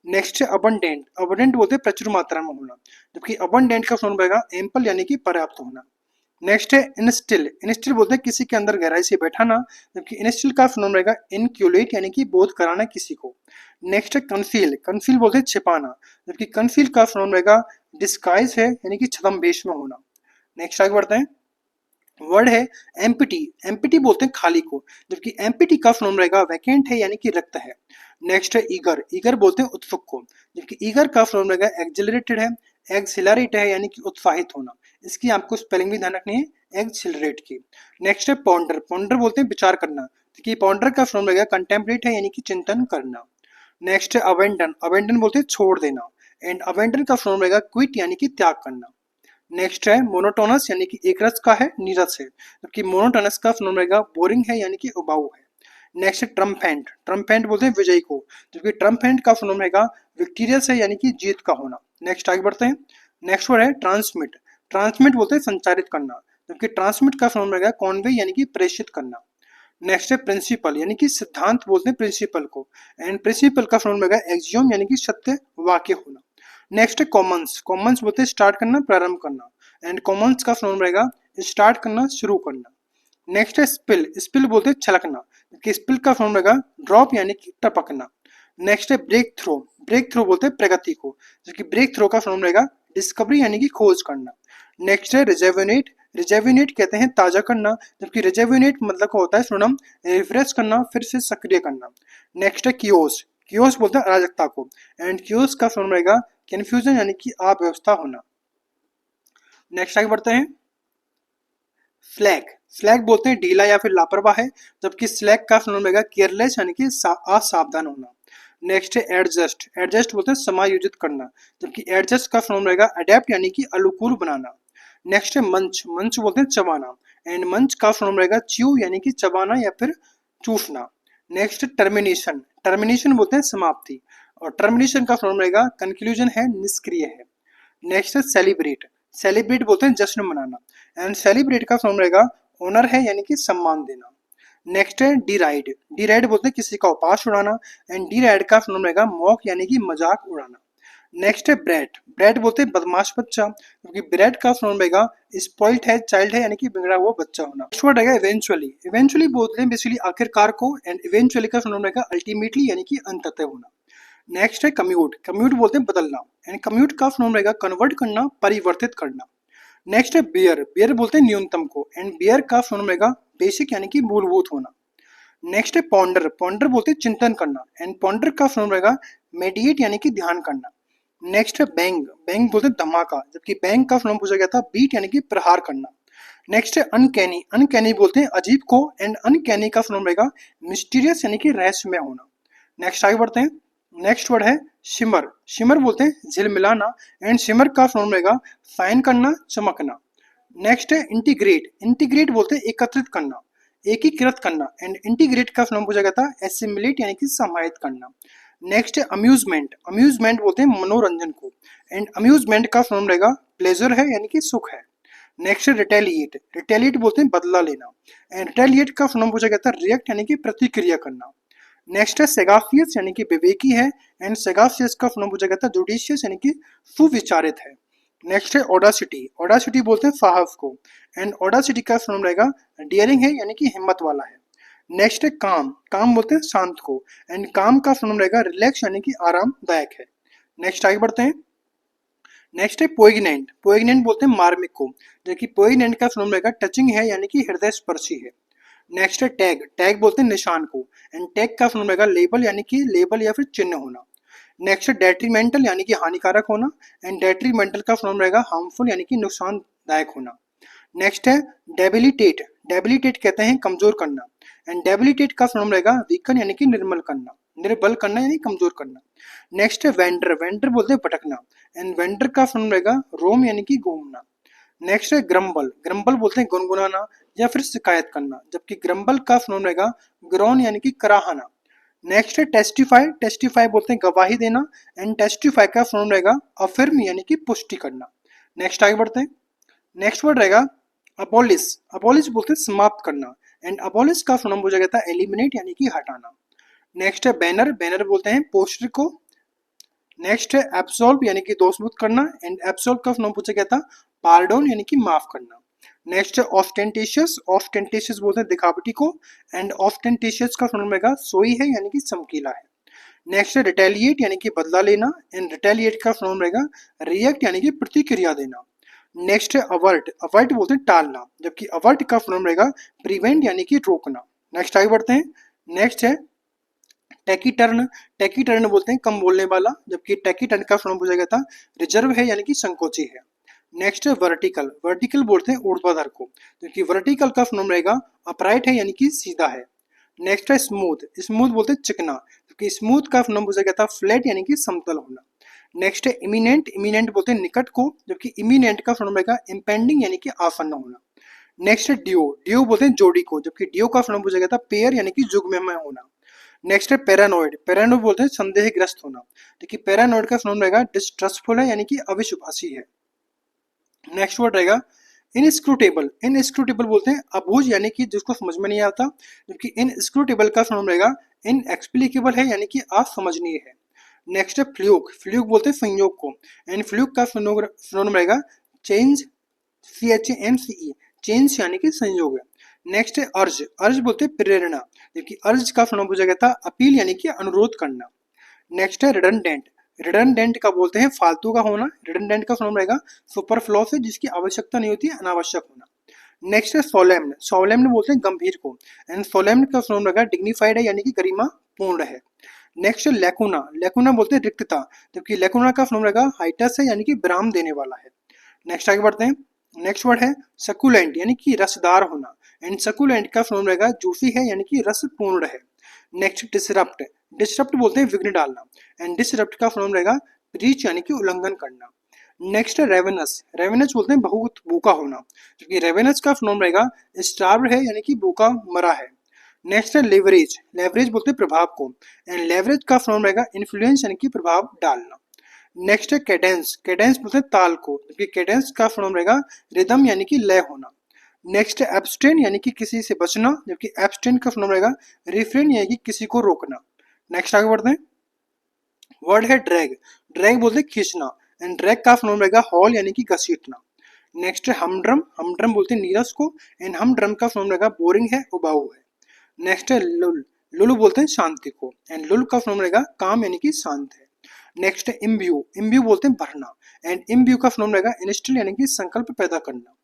नेक्स्ट है अबंडेंट। अबंडेंट बोलते हैं प्रचुर मात्रा में होना, जबकि अबंडेंट का फॉर्म रहेगा एम्पल, यानी कि पर्याप्त होना। नेक्स्ट है इंस्टिल। इंस्टिल बोलते हैं किसी के अंदर गहराई से बैठाना, जबकि इंस्टिल का फॉर्म रहेगा इनक्यूलेट, यानी कि बोध कराना किसी को। नेक्स्ट है कंसील। कंसील बोलते हैं छिपाना, जबकि कंसील का फॉर्म रहेगा डिस्गाइज है, यानी कि छद्मवेश में होना। नेक्स्ट आगे बढ़ते हैं। वर्ड है एम्पिटी। एम्पिटी बोलते हैं खाली को, जबकि एम्पिटी का फॉर्म रहेगा वैकेंट है, यानी कि रिक्त है। नेक्स्ट है ईगर। ईगर बोलते हैं उत्सुक को, जबकि ईगर का फॉर्म रहेगा एक्सिलरेटेड है। एक्सिलरेट है, यानी कि उत्साहित होना। इसकी आपको स्पेलिंग भी ध्यान रखनी है, एक्सिलरेट की। नेक्स्ट है पॉन्डर। पॉन्डर बोलते हैं विचार करना, जबकि पॉन्डर का फॉर्म रहेगा कंटेम्पलेट है, यानी कि चिंतन करना। नेक्स्ट है अवेंडन। अवेंडन बोलते हैं छोड़ देना। एंड अवेंडन का फॉर्म रहेगा क्विट, यानी कि त्याग करना। नेक्स्ट है मोनोटोनस, यानी कि एक रस का है, नीरस है, जबकि मोनोटोनस का फॉर्म रहेगा बोरिंग है, यानी कि उबाऊ है। नेक्स्ट है ट्रम्पेंट। ट्रम्पेंट बोलते हैं विजयी को, जबकि ट्रम्पेंट का फॉर्म रहेगा विक्टीरियस है, यानी कि जीत का होना। नेक्स्ट आगे बढ़ते हैं। नेक्स्ट वर्ड है ट्रांसमिट। ट्रांसमिट बोलते हैं संचारित करना, जबकि ट्रांसमिट का फॉर्म रहेगा कॉन्वे, यानी कि प्रेषित करना। नेक्स्ट है प्रिंसिपल, यानी कि सिद्धांत बोलते हैं प्रिंसिपल को। एंड प्रिंसिपल का फॉर्म रहेगा एक्सियोम, यानी कि सत्य वाक्य होना। नेक्स्ट है कॉमन्स। कॉमन्स बोलते हैं स्टार्ट करना, प्रारंभ करना। एंड कॉमन्स का फॉर्म रहेगा स्टार्ट करना, शुरू करना। नेक्स्ट है स्पिल। स्पिल बोलते हैं छलकना, जबकि स्पिल का फॉर्म रहेगा ड्रॉप, यानी कि टपकना। नेक्स्ट है ब्रेक थ्रो। ब्रेक थ्रो बोलते हैं प्रगति को, जबकि ब्रेक थ्रो का फॉर्म रहेगा डिस्कवरी, यानी कि खोज करना। नेक्स्ट है रिजेविनेट। रिजेविनेट कहते हैं ताजा करना, जबकि रिजेविनेट मतलब का होता है सुनम, रिफ्रेश करना, फिर से सक्रिय करना। नेक्स्ट है कियोस। कियोस बोलते हैं अराजकता को। एंड कियोस का फॉर्म रहेगा कंफ्यूजन, यानी कि अव्यवस्था होना। नेक्स्ट आगे बढ़ते हैं। स्लैक। स्लैक बोलते हैं ढीला या फिर लापरवाह है, जबकि स्लैक का फॉर्म रहेगा केयरलेस, यानी कि असावधान होना। नेक्स्ट है एडजस्ट। एडजस्ट बोलते हैं समायोजित करना, जबकि एडजस्ट का फॉर्म रहेगा अडेप्ट, यानी कि अनुकूल बनाना। नेक्स्ट है मंच। मंच बोलते हैं चबाना। एंड मंच का फॉर्म रहेगा च्यू, यानी कि चबाना या फिर चूसना। Next termination. टर्मिनेशन बोलते हैं समाप्ति, और टर्मिनेशन का फॉर्म रहेगा कंक्लूजन है, निष्क्रिय है। नेक्स्ट है सेलिब्रेट। सेलिब्रेट बोलते हैं जश्न मनाना। एंड सेलिब्रेट का फॉर्म रहेगा ऑनर है, यानी कि सम्मान देना। नेक्स्ट है डिराइड। डिराइड बोलते हैं किसी का उपास उड़ाना। एंड डिराइड का फॉर्म रहेगा मॉक, यानी कि मजाक उड़ाना। नेक्स्ट है ब्रैट। ब्रैट बोलते हैं बदमाश बच्चा, क्योंकि ब्रैट का फॉर्म रहेगा स्पॉइल्ड है, चाइल्ड है, यानी कि बिगड़ा हुआ बच्चा होना। नेक्स्ट वर्ड रहेगा इवेंचुअली। इवेंचुअली बोलते हैं बेसिकली आखिरकार को। एंड इवेंचुअली का फॉर्म रहेगा अल्टीमेटली, यानी कि अंततः होना। नेक्स्ट है कम्यूट। कम्यूट बोलते हैं बदलना। एंड कम्यूट का फॉर्म रहेगा कन्वर्ट करना, परिवर्तित करना। नेक्स्ट है बियर। बियर बोलते हैं न्यूनतम को। एंड बियर का फॉर्म रहेगा बेसिक, यानी कि मूलभूत होना। नेक्स्ट है पॉन्डर। पॉन्डर बोलते हैं चिंतन करना। एंड पॉन्डर का फॉर्म रहेगा मेडिएट, यानी कि ध्यान करना। नेक्स्ट है बैंग। बैंग बोलते हैं धमाका, जबकि बैंग का फॉर्म पूछा गया था बीट, यानी कि प्रहार करना। नेक्स्ट है अनकैनी। अनकैनी बोलते हैं अजीब को। एंड अनकैनी का फॉर्म रहेगा मिस्टीरियस, यानी कि रहस्यमय होना। नेक्स्ट आगे बढ़ते हैं। नेक्स्ट वर्ड है शिमर। शिमर बोलते हैं झिलमिलाना। एंड शिमर का फॉर्म रहेगा शाइन करना, चमकना। नेक्स्ट है इंटीग्रेट। इंटीग्रेट बोलते हैं एकत्रित करना, एकीकृत करना। एंड इंटीग्रेट का फॉर्म पूछा गया था एसिमिलेट, यानी कि समाहित करना। नेक्स्ट है अम्यूजमेंट। अम्यूजमेंट बोलते हैं मनोरंजन को। एंड अम्यूजमेंट का फॉर्म रहेगा प्लेजर है, यानी कि सुख है। नेक्स्ट है रिटेलिएट, रिटेलिएट बोलते हैं बदला लेना, एंड रिटेलिएट का फॉर्म पूछा गया था रिएक्ट यानी कि प्रतिक्रिया करना। नेक्स्ट है सेगाफियस यानी कि विवेकी है, एंड सेगाफियस का फॉर्म पूछा गया था जुडिशियस यानी कि सुविचारित है। नेक्स्ट है ऑडासिटी, ऑडासिटी बोलते हैं साहस को, एंड ऑडासिटी का फॉर्म रहेगा डियरिंग है यानी कि हिम्मत वाला है। नेक्स्ट है काम, काम बोलते हैं शांत को, एंड काम का फॉर्म रहेगा रिलैक्स यानी कि आरामदायक है। नेक्स्ट आगे बढ़ते हैं। नेक्स्ट है पोइग्नेंट, पोइग्नेंट बोलते हैं मार्मिक को, जबकि पोइग्नेंट का फॉर्म रहेगा टचिंग है यानी कि हृदय स्पर्शी है। नेक्स्ट है टैग, टैग बोलते हैं निशान को, एंड टैग का फॉर्म रहेगा लेबल यानी कि लेबल या फिर चिन्ह होना। नेक्स्ट है डेट्रीमेंटल यानी कि हानिकारक होना, एंड डेट्रीमेंटल का फॉर्म रहेगा हार्मफुल यानी कि नुकसानदायक होना। नेक्स्ट है डेबिलिटेट, डेबिलिटेट कहते हैं कमजोर करना, एंड डेबिलिटेट का फॉर्म रहेगा वीकन यानी कि निर्मल करना, निर्बल करना यानी कमजोर करना। नेक्स्ट है वेंडर, वेंडर बोलते हैं भटकना, एंड वेंडर का फॉर्म रहेगा रोम यानी कि घूमना। नेक्स्ट है ग्रम्बल, ग्रम्बल बोलते हैं गुनगुनाना या फिर शिकायत करना, जबकि ग्रम्बल का फॉर्म रहेगा ग्रोन यानी कि कराहना। नेक्स्ट है टेस्टिफाई, टेस्टिफाई बोलते हैं गवाही देना, एंड टेस्टिफाई का फॉर्म रहेगा अफर्म यानी कि पुष्टि करना। नेक्स्ट आगे बढ़ते हैं। नेक्स्ट वर्ड रहेगा अबॉलिश, अबॉलिश बोलते हैं समाप्त करना, एंड अबॉलिश का फॉर्म पूछा गया था एलिमिनेट यानी कि हटाना। नेक्स्ट है बैनर, बैनर बोलते हैं पोस्टर को। नेक्स्ट है एब्सॉल्व यानी कि दोषमुक्त करना, एंड एब्सॉल्व का फॉर्म पूछा गया था पार्डोन यानी कि माफ करना। नेक्स्ट है ऑस्टेंटेशियस, ऑस्टेंटेशियस बोलते हैं दिखावटी को, एंड ऑस्टेंटेशियस का फॉर्म रहेगा सोई है यानी कि चमकीला है। नेक्स्ट है रिटेलिएट यानी कि बदला लेना, एंड रिटेलिएट का फॉर्म रहेगा रिएक्ट यानी कि प्रतिक्रिया देना। नेक्स्ट है अवर्ट, अवर्ट बोलते हैं टालना, जबकि अवर्ट का फॉर्म रहेगा प्रिवेंट यानी कि रोकना। नेक्स्ट आगे बढ़ते हैं। नेक्स्ट है टैकीटर्न, टैकीटर्न बोलते हैं कम बोलने वाला, जबकि टैकीटर्न का फॉर्म पूछा गया था रिजर्व है यानी कि संकोची है। नेक्स्ट है वर्टिकल, वर्टिकल बोलते हैं ऊर्ध्वाधर को, जबकि वर्टिकल का फॉर्म रहेगा अपराइट है यानी कि सीधा है। नेक्स्ट है स्मूथ, स्मूथ बोलते हैं चिकना, जबकि स्मूथ का फॉर्म पूछा गया था फ्लैट यानी कि समतल होना। नेक्स्ट है इमिनेंट, इमिनेंट बोलते हैं निकट को, जबकि इमिनेंट का फॉर्म रहेगा इम्पेंडिंग यानी कि आसन्न होना। नेक्स्ट है डियो, डियो बोलते हैं जोड़ी को, जबकि डियो का फॉर्म पूछा गया था पेयर यानी कि युग्ममय होना। नेक्स्ट है पैरानोइड, पैरानोइड बोलते हैं संदेहग्रस्त होना, देखिए पैरानोइड का फॉर्म रहेगा डिस्ट्रस्टफुल है यानी कि अविश्वासी है। नेक्स्ट वर्ड रहेगा इनस्क्रूटेबल, इनस्क्रूटेबल बोलते हैं अबूझ यानी कि जिसको समझ में नहीं आता, जबकि इनस्क्रूटेबल का फॉर्म रहेगा इनएक्सप्लिकेबल है यानी कि असमझनीय है। नेक्स्ट है फ्लूक, फ्लूक बोलते हैं संयोग को, एंड फ्लूक का फॉर्म रहेगा चेंज, CHANCE, चेंज यानी कि संयोग है। नेक्स्ट है अर्ज, अर्ज बोलते हैं प्रेरणा, जबकि अर्ज का फॉर्म पूछा गया था अपील यानी कि अनुरोध करना। नेक्स्ट है रिडंडेंट, रिडंडेंट का बोलते हैं फालतू का होना, रिडंडेंट का फॉर्म रहेगा सुपरफ्लूअस है जिसकी आवश्यकता नहीं होती है, अनावश्यक होना। नेक्स्ट है सोलेम्न, सोलेम्न बोलते हैं गंभीर को, एंड सोलेम्न का फॉर्म रहेगा डिग्निफाइड है यानी कि गरिमा पूर्ण है। नेक्स्ट है लेकुना, लेकुना बोलते हैं रिक्तता, जबकि लेकुना का फॉर्म रहेगा हाइटस है यानी कि विराम देने वाला है। नेक्स्ट आगे बढ़ते हैं। नेक्स्ट वर्ड है सकुलेंट यानी कि रसदार होना, एंड सकुलेंट का फॉर्म रहेगा जूसी है यानी कि रस पूर्ण है। नेक्स्ट डिसरप्ट, डिसरप्ट बोलते हैं विघ्न डालना, एंड डिसरप्ट का फॉर्म रहेगा ब्रीच यानी कि उल्लंघन करना। नेक्स्ट है रेवेनस, रेवेनस बोलते हैं बहुत भूखा होना, क्योंकि रेवेनस का फॉर्म रहेगा स्टार्व है यानी कि भूखा मरा है। नेक्स्ट है लेवरेज, लेवरेज बोलते हैं प्रभाव को, एंड लेवरेज का फॉर्म रहेगा इन्फ्लुएंस यानी कि प्रभाव डालना। नेक्स्ट है कैडेंस, कैडेंस बोलते हैं ताल को, जबकि कैडेंस का फॉर्म रहेगा रिदम यानी कि लय होना। नेक्स्ट है एब्सटेन यानी कि किसी से बचना, जबकि एब्सटेन का फॉर्म रहेगा रिफ्रेन यानी कि किसी को रोकना। नेक्स्ट आगे बढ़ते हैं। वर्ड है ड्रैग, ड्रैग बोलते हैं खींचना, एंड ड्रैग का फॉर्म रहेगा हॉल यानी कि घसीटना। नेक्स्ट है हमड्रम, हमड्रम बोलते हैं नीरस को, एंड हमड्रम का फॉर्म रहेगा बोरिंग है, उबाऊ है। नेक्स्ट है लुल, लुल बोलते हैं शांति को, एंड लुल का फॉर्म रहेगा काम यानी कि शांत है। नेक्स्ट है इम्ब्यू, इम्ब्यू बोलते हैं भरना, एंड इम्ब्यू का फॉर्म रहेगा इंस्टिल यानी कि संकल्प पैदा करना।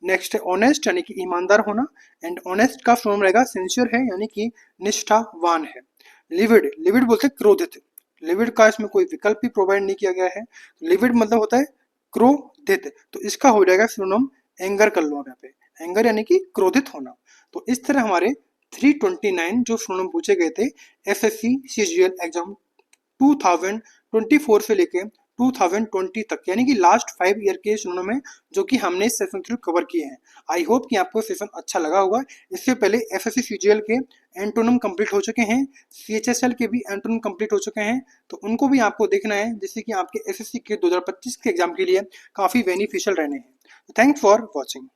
नेक्स्ट है ऑनेस्ट यानी कि ईमानदार होना, एंड ऑनेस्ट का फॉर्म रहेगा सिंसियर है यानी कि निष्ठावान है। लिविड, लिविड बोलते हैं क्रोधित, लिविड का इसमें कोई विकल्प भी प्रोवाइड नहीं किया गया है, लिविड मतलब होता है क्रोधित, तो इसका हो जाएगा सिनोनिम एंगर कर लो आप यहाँ पे, एंगर यानी कि क्रोधित होना। तो इस तरह हमारे 329 जो सिनोनिम पूछे गए थे एसएससी सीजीएल एग्जाम 2024 से लेके 2020 तक, यानी कि लास्ट 5 ईयर के सिनोनिम में जो कि हमने इस सेशन थ्रू कवर किए हैं। आई होप कि आपको सेशन अच्छा लगा होगा। इससे पहले एसएससी सीजीएल के एंटोनिम कंप्लीट हो चुके हैं, सीएचएसएल के भी एंटोनिम कंप्लीट हो चुके हैं, तो उनको भी आपको देखना है जिससे कि आपके एसएससी के 2025 के एग्जाम के लिए काफ़ी बेनिफिशियल रहने हैं। Thanks for watching.